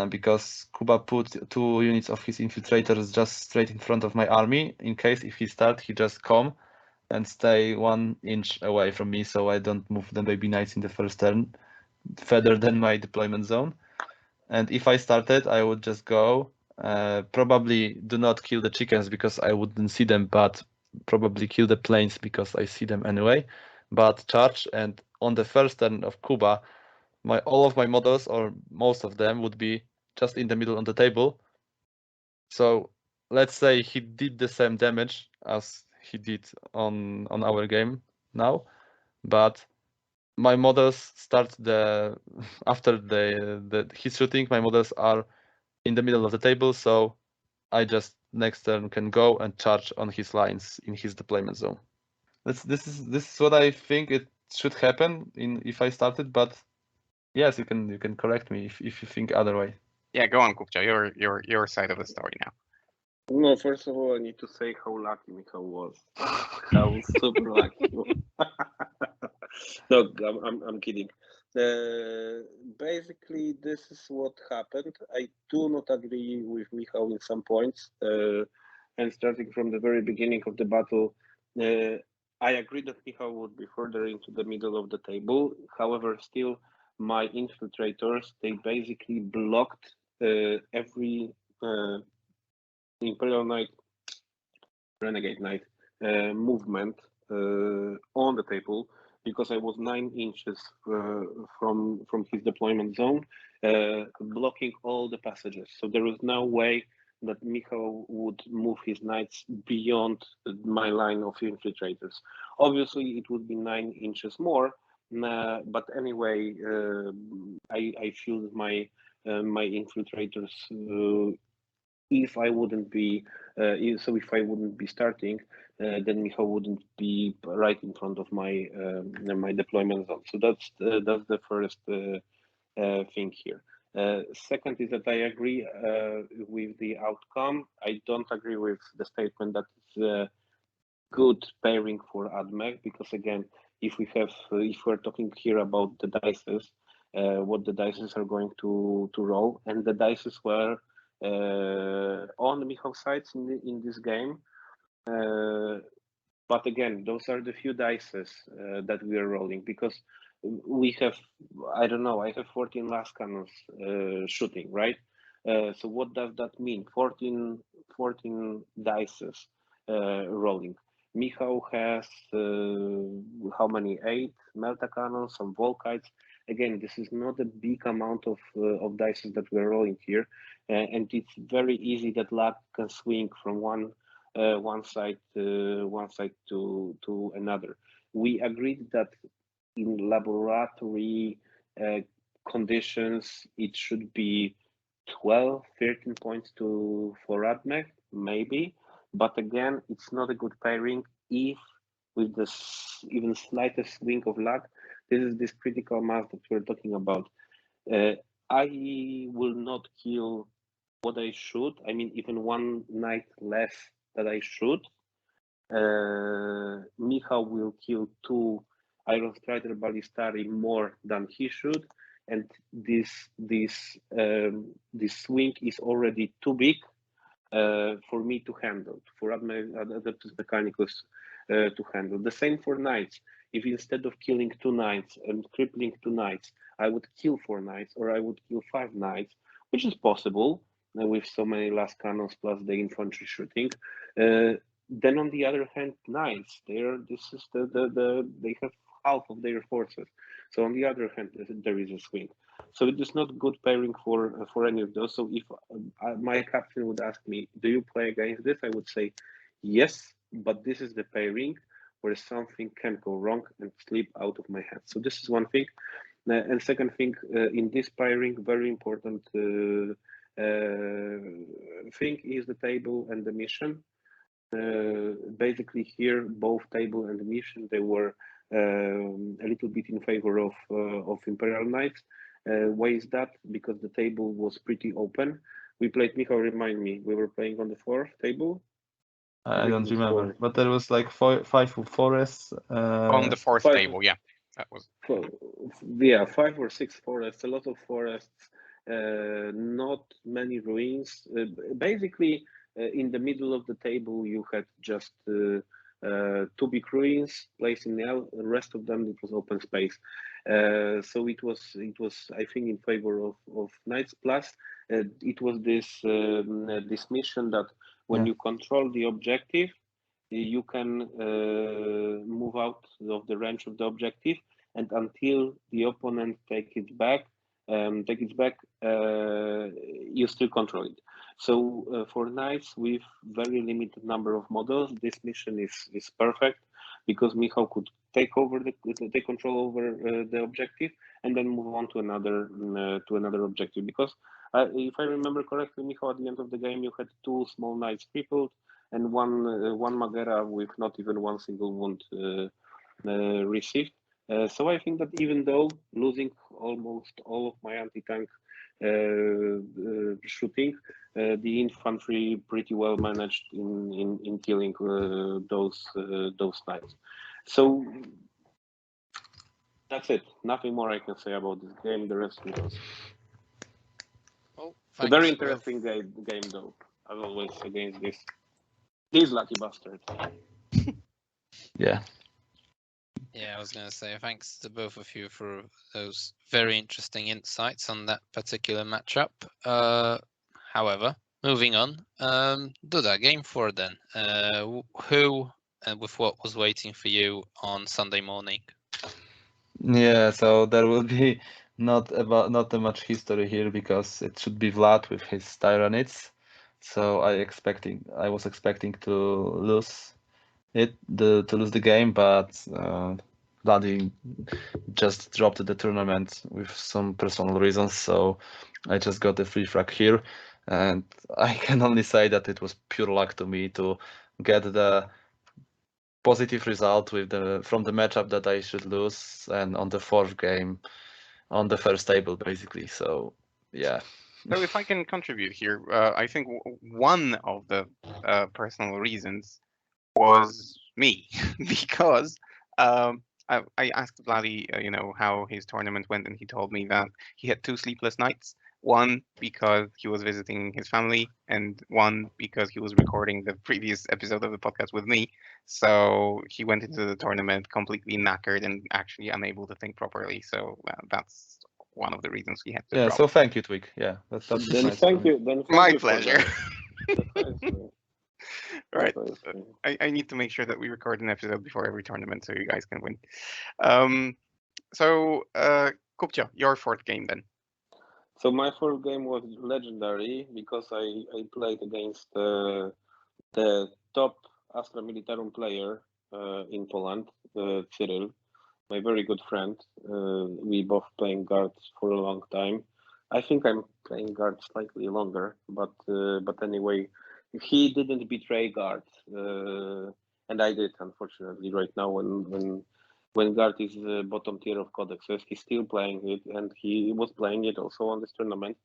Speaker 3: Because Kuba put 2 units of his infiltrators just straight in front of my army. In case if he start, he just come and stay 1 inch away from me, so I don't move the baby knights in the first turn further than my deployment zone. And if I started, I would just go. Probably do not kill the chickens because I wouldn't see them, but probably kill the planes because I see them anyway. But charge, and on the first turn of Kuba, all of my models, or most of them, would be just in the middle on the table. So let's say he did the same damage as he did on our game now, but my models start after his shooting. My models are in the middle of the table, so I just next turn can go and charge on his lines in his deployment zone. This is what I think it should happen if I started, but yes, you can correct me if you think otherwise.
Speaker 1: Yeah, go on, Kubcio. Your side of the story now.
Speaker 4: No, first of all, I need to say how lucky Michał was. How super lucky. No, I'm kidding. Basically, this is what happened. I do not agree with Michał in some points. And starting from the very beginning of the battle, I agree that Michał would be further into the middle of the table. However, still, my infiltrators, they basically blocked every Imperial Knight, Renegade Knight movement on the table, because I was 9 inches from his deployment zone, blocking all the passages. So there was no way that Michał would move his knights beyond my line of infiltrators. Obviously, it would be 9 inches more, but anyway, I feel my infiltrators. If I wouldn't be starting, then Michał wouldn't be right in front of my my deployment zone. So that's the first thing here. Second is that I agree with the outcome. I don't agree with the statement that it's a good pairing for Admech, because again, if we're talking here about the dices, what the dices are going to roll, and the dices were on Michał's sides in this game. But again, those are the few dices that we are rolling, because we have, I don't know, I have 14 last cannons shooting, right? So what does that mean? 14 dices rolling. Michał has how many? 8 melta cannons, some volkites. Again, this is not a big amount of dices that we're rolling here, and it's very easy that luck can swing from one side to another. We agreed that in laboratory conditions it should be 12, 13 points for Admech, maybe, but again, it's not a good pairing if with this even slightest swing of luck. This is this critical mass that we're talking about. I will not kill what I should. I mean, even 1 knight less that I should. Michał will kill 2 Iron Strider Ballistari more than he should. and this swing is already too big for me to handle, for Adeptus Mechanicus to handle. The same for knights. If instead of killing 2 knights and crippling 2 knights, I would kill 4 knights, or I would kill 5 knights, which is possible with so many last cannons plus the infantry shooting. Then on the other hand, knights, they have half of their forces. So on the other hand, there is a swing. So it is not good pairing for any of those. So if my captain would ask me, do you play against this? I would say yes, but this is the pairing where something can go wrong and slip out of my hands. So this is one thing. And second thing, in this pairing, very important thing is the table and the mission. Basically here, both table and mission, they were a little bit in favor of Imperial Knights. Why is that? Because the table was pretty open. We played, Michał, remind me, we were playing on the 4th table?
Speaker 3: I don't remember, but there was like 5 forests.
Speaker 1: On the 4th table, yeah. That was.
Speaker 4: Yeah, 5 or 6 forests, a lot of forests, not many ruins. Basically, in the middle of the table, you had just 2 big ruins placed in the rest of them. It was open space, so it was I think in favor of knights. Plus, it was this mission that when you control the objective, you can move out of the range of the objective, and until the opponent takes it back, you still control it. So for knights with very limited number of models, this mission is perfect, because Michał could take control over the objective and then move on to another objective. Because if I remember correctly, Michał, at the end of the game, you had 2 small knights crippled and one Magera with not even one single wound received. So I think that even though losing almost all of my anti-tank shooting, the infantry pretty well managed in killing those knights. So that's it. Nothing more I can say about this game. The rest is a very interesting game though, as always, against these lucky bastards.
Speaker 3: Yeah.
Speaker 2: Yeah, I was going to say thanks to both of you for those very interesting insights on that particular matchup. However, moving on, Duda, game 4 then. Who and with what was waiting for you on Sunday morning?
Speaker 3: Yeah, so there will be not that much history here, because it should be Vlad with his Tyranids. So I was expecting to lose the game, but Vlad just dropped the tournament with some personal reasons, so I just got the free frag here, and I can only say that it was pure luck to me to get the positive result from the matchup that I should lose, and on the 4th game on the first table, basically. So yeah.
Speaker 1: So if I can contribute here, I think one of the personal reasons was me, because I asked Vladdy, how his tournament went, and he told me that he had 2 sleepless nights. One because he was visiting his family, and one because he was recording the previous episode of the podcast with me. So he went into the tournament completely knackered and actually unable to think properly. So that's one of the reasons he had to drop.
Speaker 3: So thank you, Twig. Yeah, that's
Speaker 4: then
Speaker 3: nice.
Speaker 4: thank you. Then thank
Speaker 1: My
Speaker 4: you
Speaker 1: pleasure.
Speaker 4: Right.
Speaker 1: I need to make sure that we record an episode before every tournament so you guys can win. So Kubcio, your 4th game then.
Speaker 4: So my 4th game was legendary, because I played against the top Astra Militarum player in Poland, Cyril, my very good friend. We both playing guards for a long time. I think I'm playing guards slightly longer, but anyway, he didn't betray guard, and I did, unfortunately. Right now, when guard is bottom tier of codexes, he's still playing it, and he was playing it also on this tournament.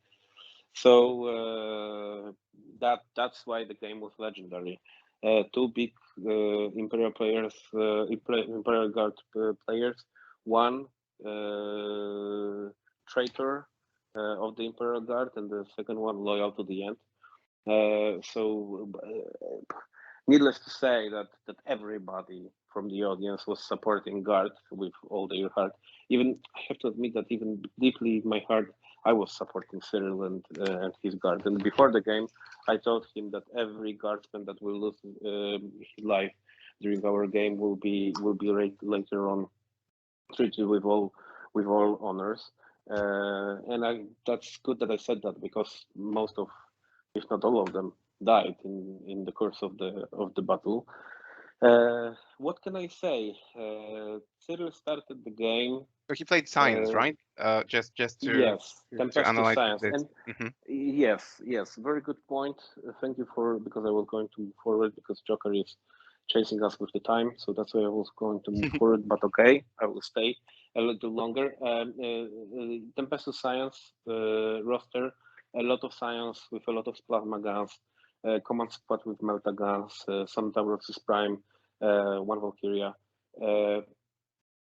Speaker 4: So that's why the game was legendary. 2 big Imperial players, Imperial Guard players. One traitor of the Imperial Guard, and the second one loyal to the end. Needless to say that everybody from the audience was supporting Guard with all their heart. Even I have to admit that even deeply in my heart, I was supporting Cyril and his Guard. And before the game, I told him that every Guardsman that will lose his life during our game will be later on treated with all honors. And that's good that I said that, because most of, if not all of them, died in the course of the battle. What can I say? Cyril started the game.
Speaker 1: So he played Science, right? Just to
Speaker 4: Yes,
Speaker 1: to
Speaker 4: Tempestus
Speaker 1: analyze
Speaker 4: Science.
Speaker 1: this.
Speaker 4: And yes, very good point. Thank you because I was going to move forward, because Joker is chasing us with the time, so that's why I was going to move forward. But okay, I will stay a little longer. Tempestus Science roster, a lot of Science with a lot of plasma guns, command squad with melta guns, some Tauroxis Prime, one Valkyria.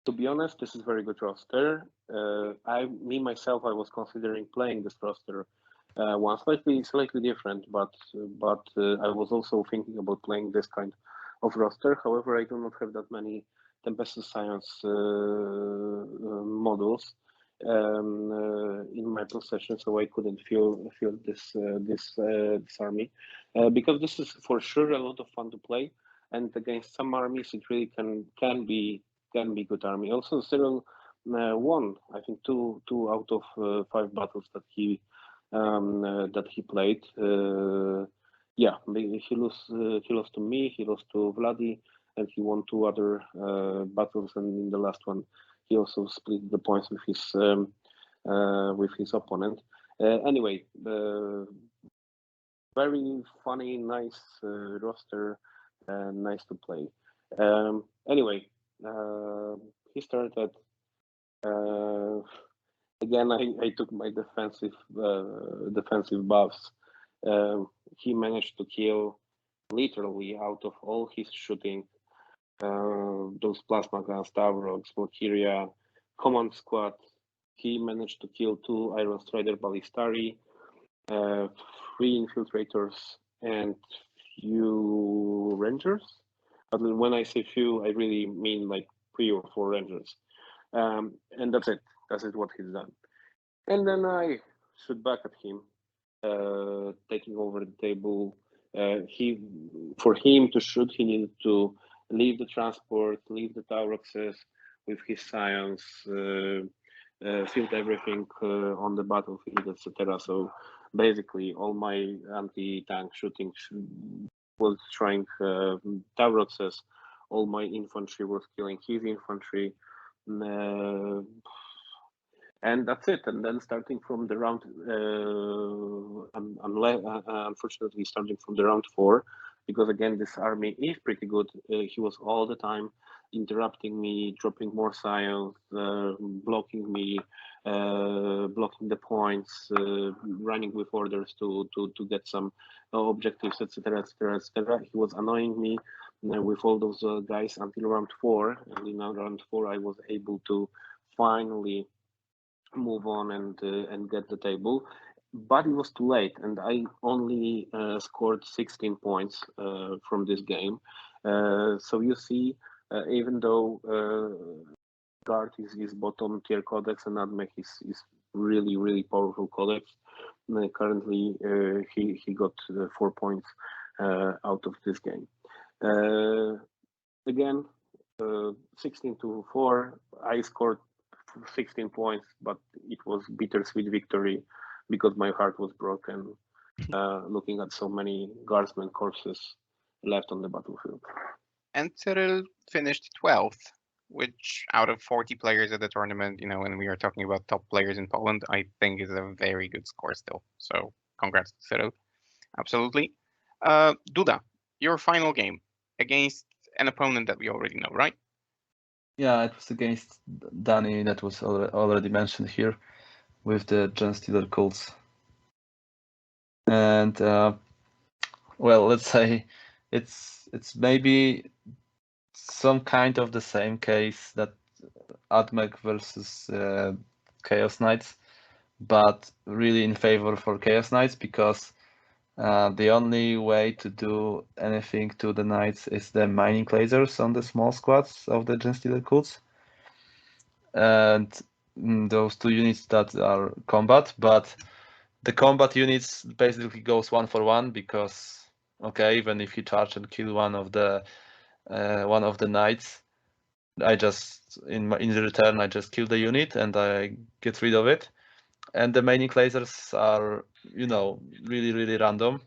Speaker 4: To be honest, this is very good roster. Myself, I was considering playing this roster one slightly different, but I was also thinking about playing this kind of roster. However, I do not have that many Tempestus Science models in my possession, so I couldn't feel this army, because this is for sure a lot of fun to play, and against some armies it really can be good army. Also, Cyril won, I think, two out of 5 battles that he played. Yeah, he lost to me, he lost to Vladi, and he won 2 other battles. And in the last one, he also split the points with his opponent. Anyway, very funny, nice roster, nice to play. Anyway. He started. Again, I took my defensive buffs. He managed to kill literally out of all his shooting those plasma guns, Taurox, Valkyria, command squad. He managed to kill 2 Iron Strider Ballistari, 3 infiltrators, and few Rangers. But when I say few, I really mean like 3 or 4 Rangers. And that's it. That's what he's done. And then I shoot back at him, taking over the table. For him to shoot, he needed to leave the transport, leave the Tauroxes with his Scions, field everything on the battlefield, etc. So basically, all my anti-tank shooting was trying Tauroxes. All my infantry was killing his infantry. And that's it. And then starting from the round, unfortunately, starting from the round 4, because again, this army is pretty good. He was all the time interrupting me, dropping more Scions, blocking me, blocking the points, running with orders to get some objectives, etc., etc., etc. He was annoying me with all those guys until round 4. And in round 4, I was able to finally move on and get the table, but it was too late, and I only scored 16 points from this game. So you see, even though Guard is bottom tier codex and Admech is really powerful codex, currently he got 4 points out of this game. Again, 16-4. I scored 16 points, but it was bittersweet victory because my heart was broken looking at so many guardsmen corpses left on the battlefield.
Speaker 1: And Cyril finished 12th, which out of 40 players at the tournament, you know, when we are talking about top players in Poland, I think is a very good score still. So congrats to Cyril. Absolutely. Duda, your final game against an opponent that we already know, right?
Speaker 3: Yeah, it was against Danny, that was already mentioned here, with the Genestealer cults. And well, let's say it's maybe some kind of the same case that Admech versus Chaos Knights, but really in favor for Chaos Knights because the only way to do anything to the Knights is the mining lasers on the small squads of the Genestealer cults. And those two units that are combat, but the combat units basically goes 1-for-1 because okay, even if you charge and kill one of the Knights, I just in the return I just kill the unit and I get rid of it. And the mining lasers are, you know, really random.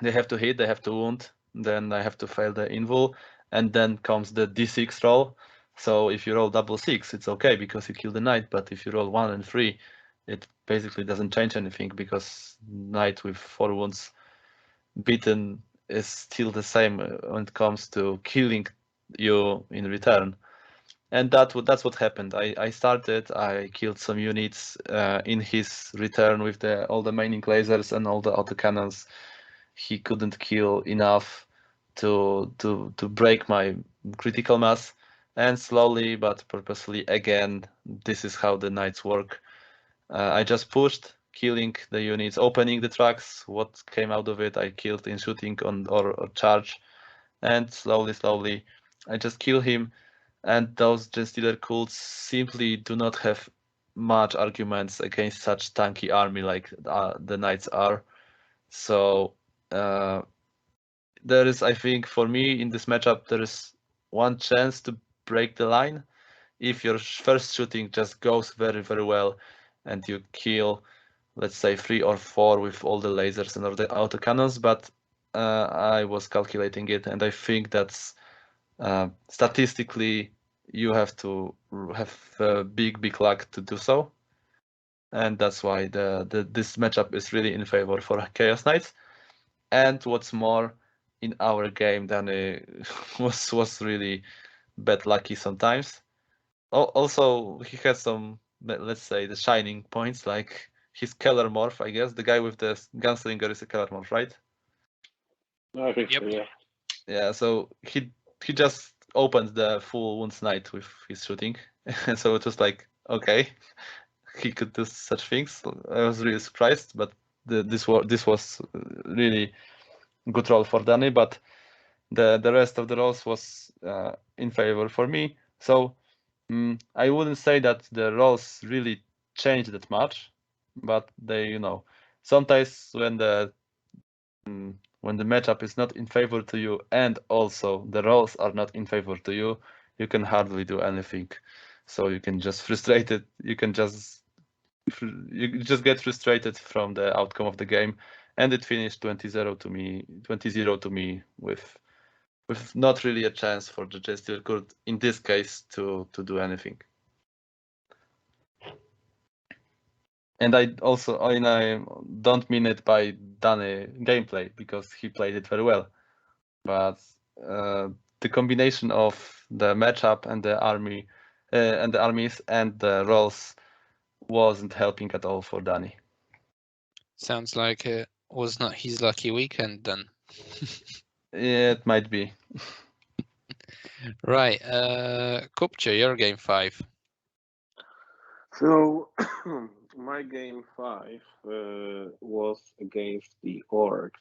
Speaker 3: They have to hit, they have to wound, then I have to fail the invul, and then comes the d6 roll. So if you roll double 6, it's okay because you kill the knight, but if you roll 1 and 3, it basically doesn't change anything because knight with 4 wounds beaten is still the same when it comes to killing you in return. And that's what happened. I started, I killed some units in his return with all the mining lasers and all the autocannons. He couldn't kill enough to break my critical mass, and slowly but purposefully again, this is how the knights work. I just pushed, killing the units, opening the tracks. What came out of it, I killed in shooting or charge, and slowly I just kill him. And those Genestealer cults simply do not have much arguments against such tanky army like the knights are. So there is, I think, for me in this matchup, there is one chance to break the line if your first shooting just goes very well and you kill, let's say, 3 or 4 with all the lasers and all the autocannons. But I was calculating it, and I think that's statistically you have to have big luck to do so, and that's why this matchup is really in favor for Chaos Knights. And what's more, in our game, Danny was really bad lucky sometimes. Also, he had some, let's say, the shining points, like his Keller morph. I guess the guy with the gunslinger is a Keller morph, right?
Speaker 4: I think so, yeah.
Speaker 3: Yeah, so he just opened the full wounds knight with his shooting, and so it was like, okay, he could do such things. I was really surprised, but this was really good roll for Danny, but the rest of the rolls was in favor for me. So I wouldn't say that the rolls really changed that much, but they, you know, sometimes when the matchup is not in favor to you and also the rolls are not in favor to you, you can hardly do anything. So you can just frustrated. You just get frustrated from the outcome of the game, and it finished 20-0 to me with not really a chance for the Genestealer Cult in this case to do anything. And I don't mean it by Danny gameplay because he played it very well, but the combination of the matchup and the armies and the rolls wasn't helping at all for Danny.
Speaker 2: Sounds like it was not his lucky weekend then.
Speaker 3: It might be.
Speaker 2: Right, Kubcio, your game 5.
Speaker 4: So my game 5 was against the orcs,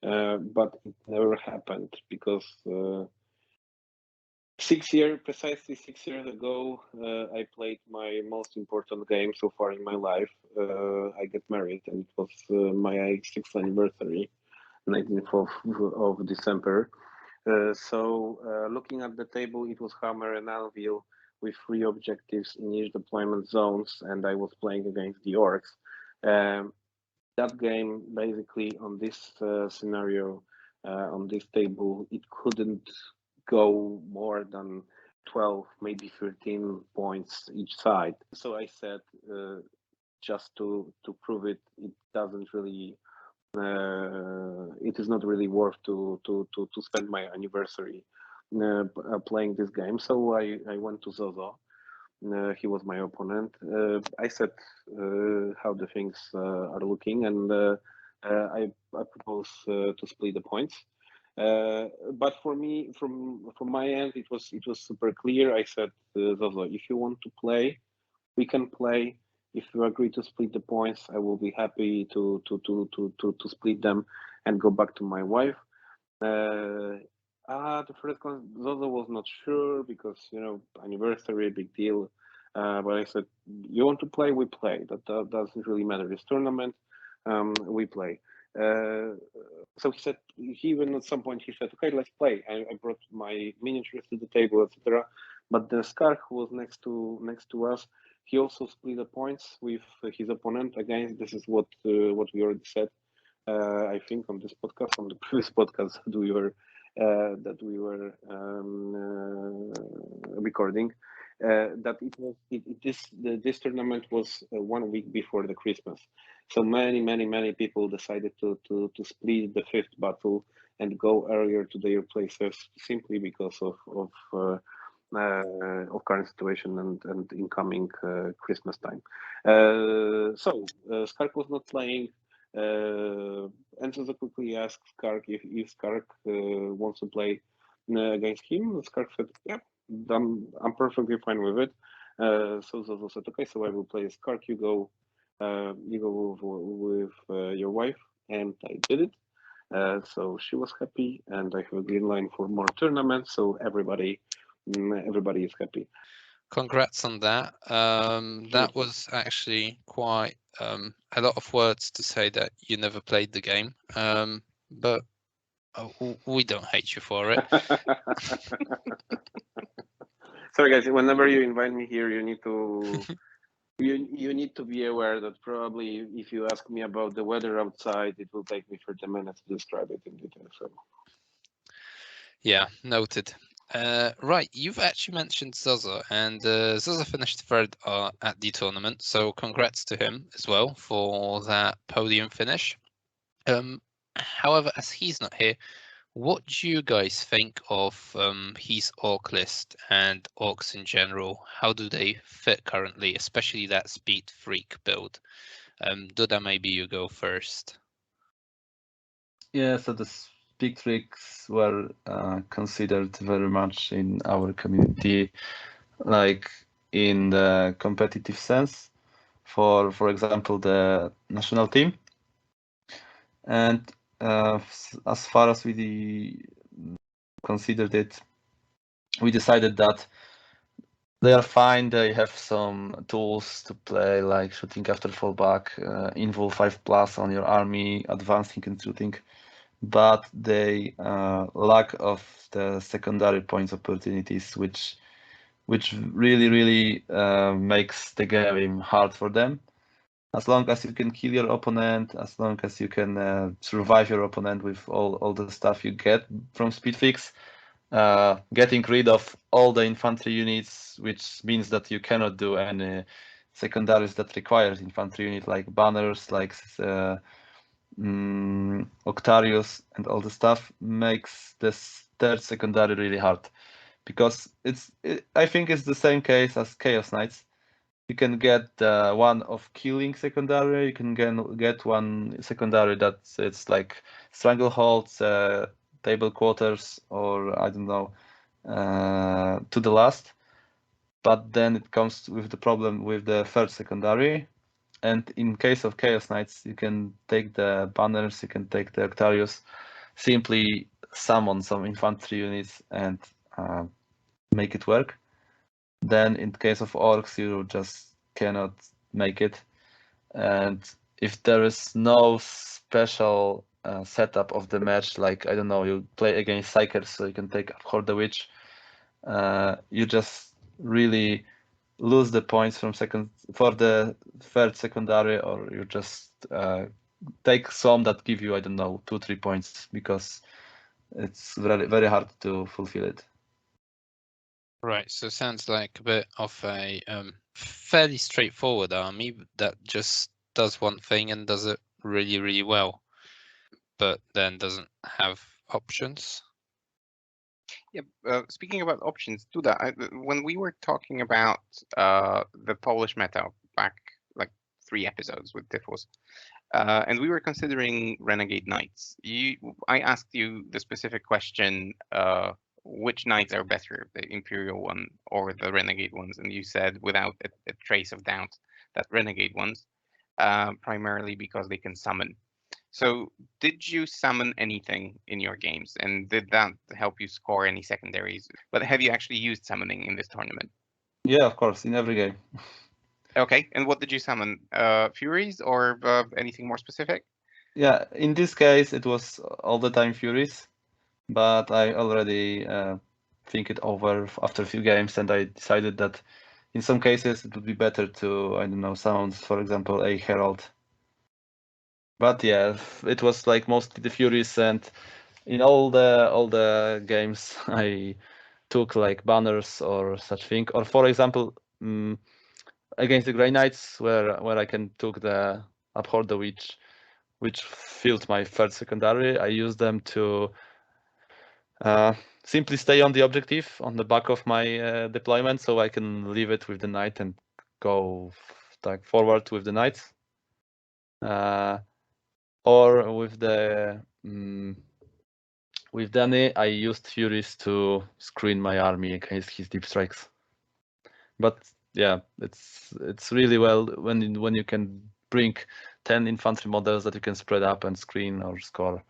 Speaker 4: but it never happened because precisely 6 years ago, I played my most important game so far in my life. I got married, and it was my 6th anniversary, 19th of December. So looking at the table, it was Hammer and Anvil with 3 objectives in each deployment zones, and I was playing against the orcs. That game, basically, on this scenario, on this table, it couldn't go more than 12, maybe 13 points each side. So I said, just to prove it, it doesn't really. It is not really worth to spend my anniversary playing this game. So I went to Zozo. He was my opponent. I said how the things are looking, and I propose to split the points. But for me, from my end, it was super clear. I said, Zozo, if you want to play, we can play. If you agree to split the points, I will be happy to split them and go back to my wife. The first one, Zozo was not sure because, you know, anniversary, big deal. But I said, you want to play, we play. That doesn't really matter. This tournament, we play. So he said, even at some point he said, okay, let's play. I brought my miniatures to the table, etc. But the Scar, who was next to us, he also split the points with his opponent. Again, this is what we already said. I think on this podcast, on the previous podcast that we were recording, that this tournament was 1 week before the Christmas, so many people decided to split the fifth battle and go earlier to their places simply because of current situation and incoming Christmas time. So Skark was not playing. And Zozo quickly asked Skark if Skark wants to play against him. Skark said, "Yeah, I'm perfectly fine with it." So Zozo said, "Okay, so I will play Skark. You go with your wife," and I did it. So she was happy, and I have a green line for more tournaments. So everybody is happy.
Speaker 2: Congrats on that. That was actually quite a lot of words to say that you never played the game, but we don't hate you for it.
Speaker 4: Sorry, guys. Whenever you invite me here, you need to you need to be aware that probably if you ask me about the weather outside, it will take me 30 minutes to describe it in detail. So.
Speaker 2: Yeah, noted. Right, you've actually mentioned Zozo, and Zozo finished third at the tournament, so congrats to him as well for that podium finish. However, as he's not here, what do you guys think of his orc list and orcs in general? How do they fit currently, especially that Speedfreak build? Duda, maybe you go first.
Speaker 3: Yeah, so the Speedfreaks were considered very much in our community, like in the competitive sense, for example, the national team. And as far as we considered it, we decided that they are fine. They have some tools to play, like shooting after fallback, invul 5+ on your army, advancing and shooting, but they lack of the secondary points opportunities, which really makes the game hard for them. As long as you can kill your opponent, as long as you can survive your opponent with all the stuff you get from Speedfreaks, getting rid of all the infantry units, which means that you cannot do any secondaries that requires infantry unit, like banners, like Octarius and all the stuff, makes this third secondary really hard. Because I think it's the same case as Chaos Knights. You can get one of killing secondary, you can get one secondary that's it's like strangleholds, table quarters, or I don't know, to the last. But then it comes with the problem with the third secondary. And in case of Chaos Knights, you can take the banners, you can take the Octarius, simply summon some infantry units and make it work. Then in case of orcs, you just cannot make it. And if there is no special setup of the match, like, I don't know, you play against Psychers, so you can take Horde the Witch, you just really lose the points for the third secondary, or you just take some that give you, I don't know, 2-3 points, because it's very hard to fulfill it.
Speaker 2: Right, so it sounds like a bit of a fairly straightforward army that just does one thing and does it really well, but then doesn't have options.
Speaker 1: Yeah, speaking about options, Duda, when we were talking about the Polish meta back like 3 episodes with Tifos, and we were considering Renegade Knights, I asked you the specific question, which knights are better, the Imperial one or the Renegade ones, and you said without a trace of doubt that Renegade ones, primarily because they can summon. So did you summon anything in your games, and did that help you score any secondaries? But have you actually used summoning in this tournament?
Speaker 3: Yeah, of course, in every game.
Speaker 1: Okay, and what did you summon? Furies or anything more specific?
Speaker 3: Yeah, in this case, it was all the time Furies, but I already think it over after a few games, and I decided that in some cases it would be better to, I don't know, summon, for example, a Herald. But yeah, it was like mostly the Furies, and in all the games I took like banners or such thing, or for example, against the Grey Knights, where I can took the Upholder, which filled my third secondary. I use them to simply stay on the objective on the back of my deployment, so I can leave it with the knight and go like forward with the knights. Or with the with Danny, I used Furies to screen my army against his deep strikes. But yeah, it's really well when you can bring 10 infantry models that you can spread up and screen or score.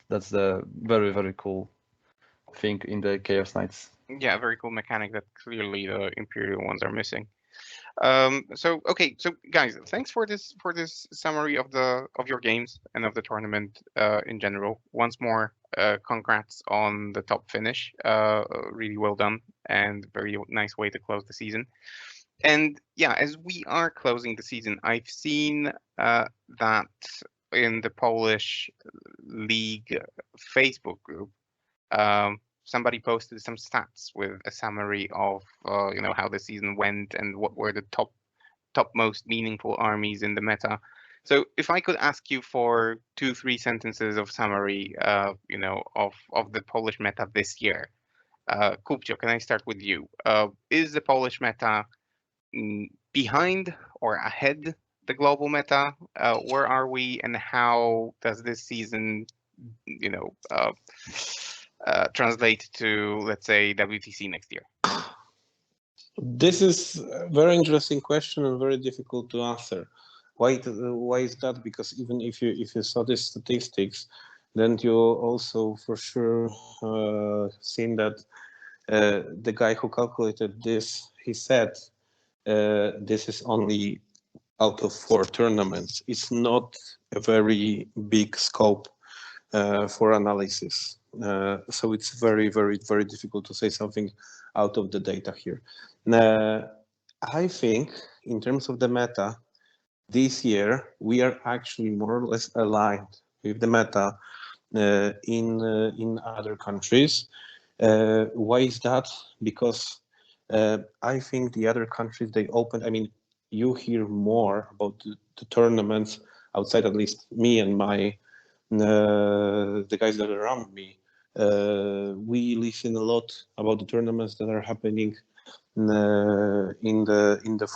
Speaker 3: That's the very cool thing in the Chaos Knights.
Speaker 1: Yeah, very cool mechanic that clearly the Imperial ones are missing. So okay, so guys, thanks for this summary of your games and of the tournament in general. Once more, congrats on the top finish. Really well done and very nice way to close the season. And yeah, as we are closing the season, I've seen that in the Polish League Facebook group, somebody posted some stats with a summary of how the season went and what were the top most meaningful armies in the meta. So if I could ask you for 2-3 sentences of summary, of the Polish meta this year. Kubcio, can I start with you? Is the Polish meta behind or ahead the global meta? Where are we, and how does this season, translate to, let's say, WTC next year?
Speaker 4: This is a very interesting question and very difficult to answer. Why is that? Because even if you saw the statistics, then you also for sure seen that the guy who calculated this, he said this is only out of 4 tournaments. It's not a very big scope for analysis. So it's very difficult to say something out of the data here. I think in terms of the meta, this year we are actually more or less aligned with the meta in other countries. Why is that? Because I think the other countries, they opened, I mean, you hear more about the tournaments outside, at least me and my the guys that are around me. We listen a lot about the tournaments that are happening in the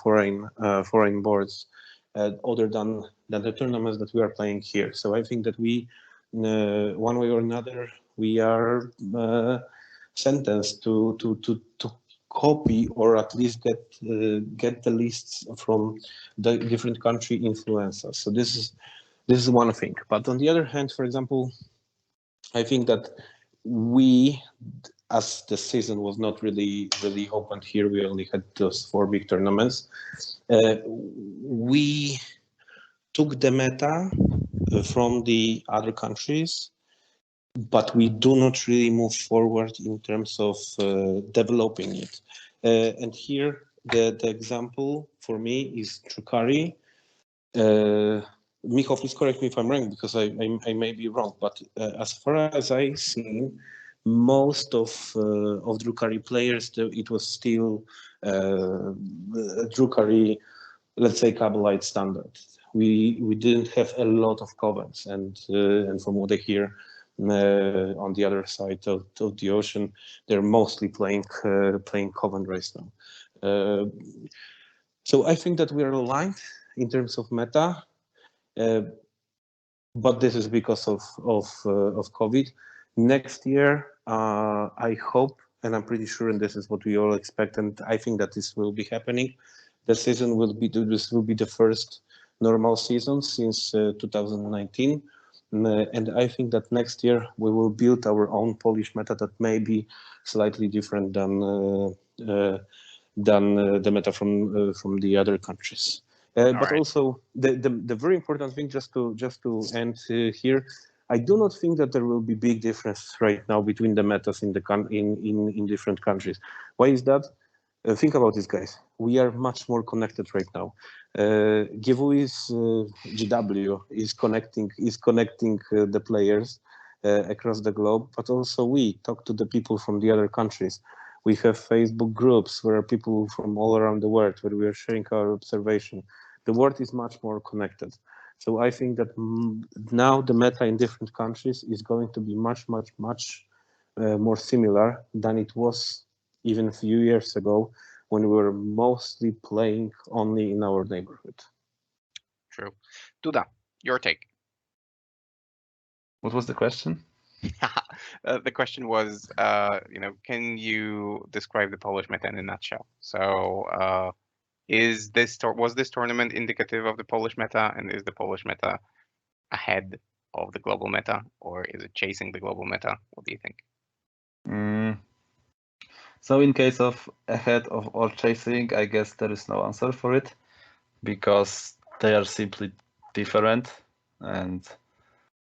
Speaker 4: foreign boards, other than the tournaments that we are playing here. So I think that we, one way or another, we are sentenced to copy or at least get the lists from the different country influencers. So this is one thing. But on the other hand, for example, I think that we, as the season was not really opened here, we only had those 4 big tournaments. We took the meta from the other countries, but we do not really move forward in terms of developing it. And here, the example for me is Drukari. Michał, please correct me if I'm wrong, because I may be wrong. But as far as I've seen, most of Drukari players, it was still Drukari, let's say, Kabbalite standard. We didn't have a lot of covens, and from what I hear, on the other side of the ocean, they're mostly playing coven race now. So I think that we are aligned in terms of meta, but this is because of COVID. Next year, I hope, and I'm pretty sure, and this is what we all expect, and I think that this will be happening. This will be the first normal season since 2019, and I think that next year we will build our own Polish meta that may be slightly different than the meta from the other countries. But
Speaker 1: right.
Speaker 4: also the very important thing, just to end here, I do not think that there will be big difference right now between the metas in different countries. Why is that? Think about this, guys. We are much more connected right now. GW's GW is connecting the players across the globe, but also we talk to the people from the other countries. We have Facebook groups where people from all around the world, where we are sharing our observation. The world is much more connected. So I think that now the meta in different countries is going to be much more similar than it was even a few years ago when we were mostly playing only in our neighborhood.
Speaker 1: True. Duda, your take.
Speaker 3: What was the question?
Speaker 1: The question was, can you describe the Polish meta in a nutshell? So, was this tournament indicative of the Polish meta, and is the Polish meta ahead of the global meta, or is it chasing the global meta? What do you think?
Speaker 3: So in case of ahead of or chasing, I guess there is no answer for it, because they are simply different, and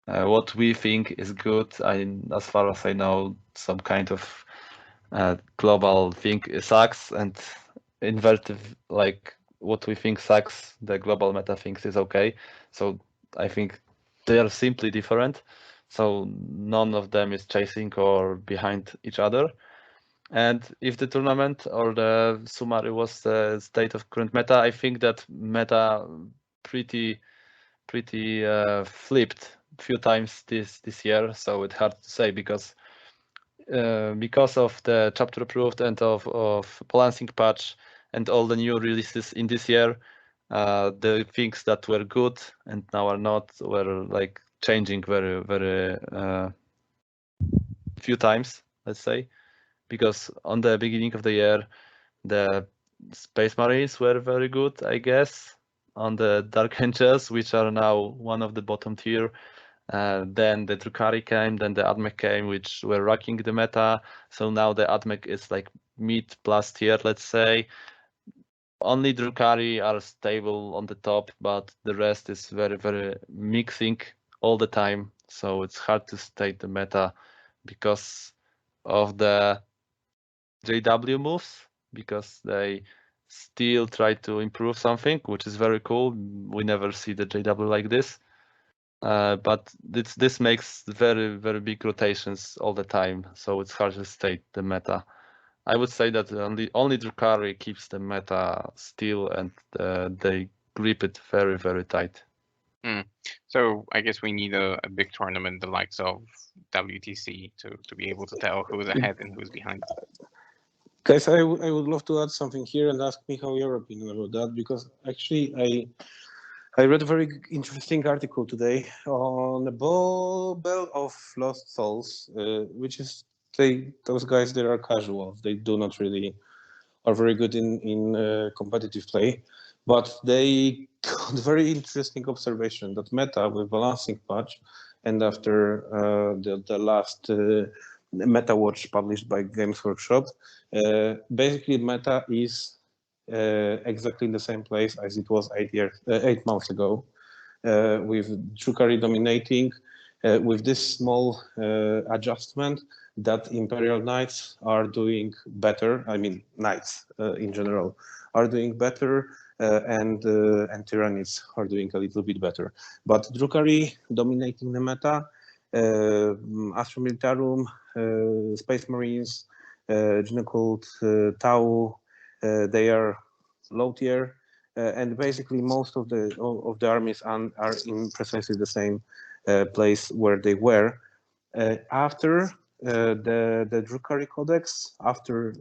Speaker 3: what we think is good, as far as I know, some kind of global thing sucks, and inverted, like what we think sucks, the global meta thinks is okay. So I think they are simply different. So none of them is chasing or behind each other. And if the tournament or the summary was the state of current meta, I think that meta pretty flipped a few times this year. So it's hard to say, because of the chapter approved and of balancing patch and all the new releases in this year, the things that were good and now are not were like changing very few times, let's say. Because on the beginning of the year, the Space Marines were very good, I guess, on the Dark Angels, which are now one of the bottom tier. Then the Drukhari came, then the Admech came, which were rocking the meta. So now the Admech is like mid plus tier, let's say. Only Drukhari are stable on the top, but the rest is very mixing all the time. So it's hard to state the meta because of the JW moves, because they still try to improve something, which is very cool. We never see the JW like this. But this makes very big rotations all the time, so it's hard to state the meta. I would say that only Drukhari keeps the meta still, and they grip it very tight.
Speaker 1: So I guess we need a big tournament, the likes of WTC, to be able to tell who's ahead and who's behind.
Speaker 4: Guys, I would love to add something here and ask me how your opinion about that, because actually I read a very interesting article today on the Bell of Lost Souls, which is those guys that are casuals. They do not really are very good in competitive play, but they got very interesting observation that meta with balancing patch, and after the last meta watch published by Games Workshop, basically meta is exactly in the same place as it was 8 months ago, with Drukhari dominating, with this small adjustment that Imperial Knights are doing better. I mean, Knights in general are doing better, and Tyrannies are doing a little bit better. But Drukhari dominating the meta, Astra Militarum, Space Marines, Genocult, Tau, they are low tier, and basically most of the armies are in precisely the same place where they were after the Drukhari Codex, after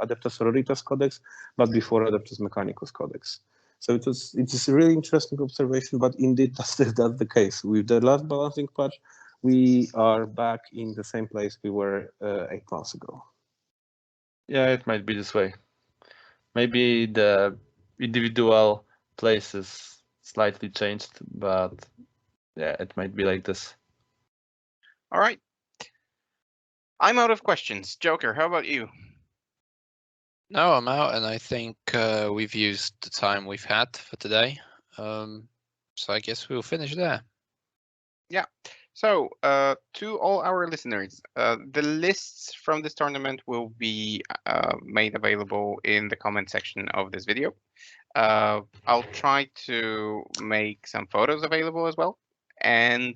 Speaker 4: Adeptus Sororitas Codex, but before Adeptus Mechanicus Codex. So it is a really interesting observation, but indeed that's the case. With the last balancing patch,
Speaker 5: we are back in the same place we were 8 months ago.
Speaker 3: Yeah, it might be this way. Maybe the individual places slightly changed, but yeah, it might be like this.
Speaker 1: All right. I'm out of questions. Joker, how about you?
Speaker 2: No, I'm out, and I think we've used the time we've had for today. So I guess we'll finish there.
Speaker 1: Yeah. So, to all our listeners, the lists from this tournament will be made available in the comment section of this video. I'll try to make some photos available as well. And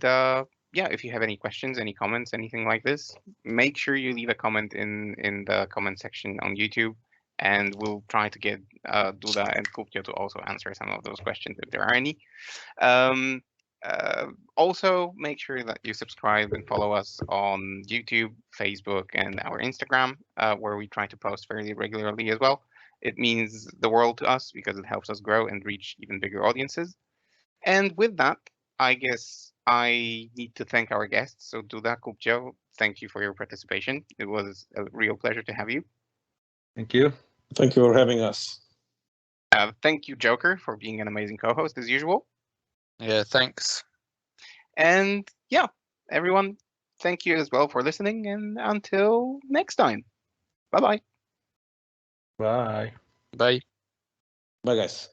Speaker 1: yeah, if you have any questions, any comments, anything like this, make sure you leave a comment in the comment section on YouTube, and we'll try to get Duda and Kubcio to also answer some of those questions if there are any. Also, make sure that you subscribe and follow us on YouTube, Facebook, and our Instagram, where we try to post fairly regularly as well. It means the world to us because it helps us grow and reach even bigger audiences. And with that, I guess I need to thank our guests. So Duda Kubcio, thank you for your participation. It was a real pleasure to have you.
Speaker 3: Thank you.
Speaker 5: Thank you for having us.
Speaker 1: Thank you, Joker, for being an amazing co-host as usual.
Speaker 2: Yeah, thanks.
Speaker 1: And yeah, everyone, thank you as well for listening. And until next time, bye-bye.
Speaker 3: Bye.
Speaker 2: Bye.
Speaker 5: Bye, guys.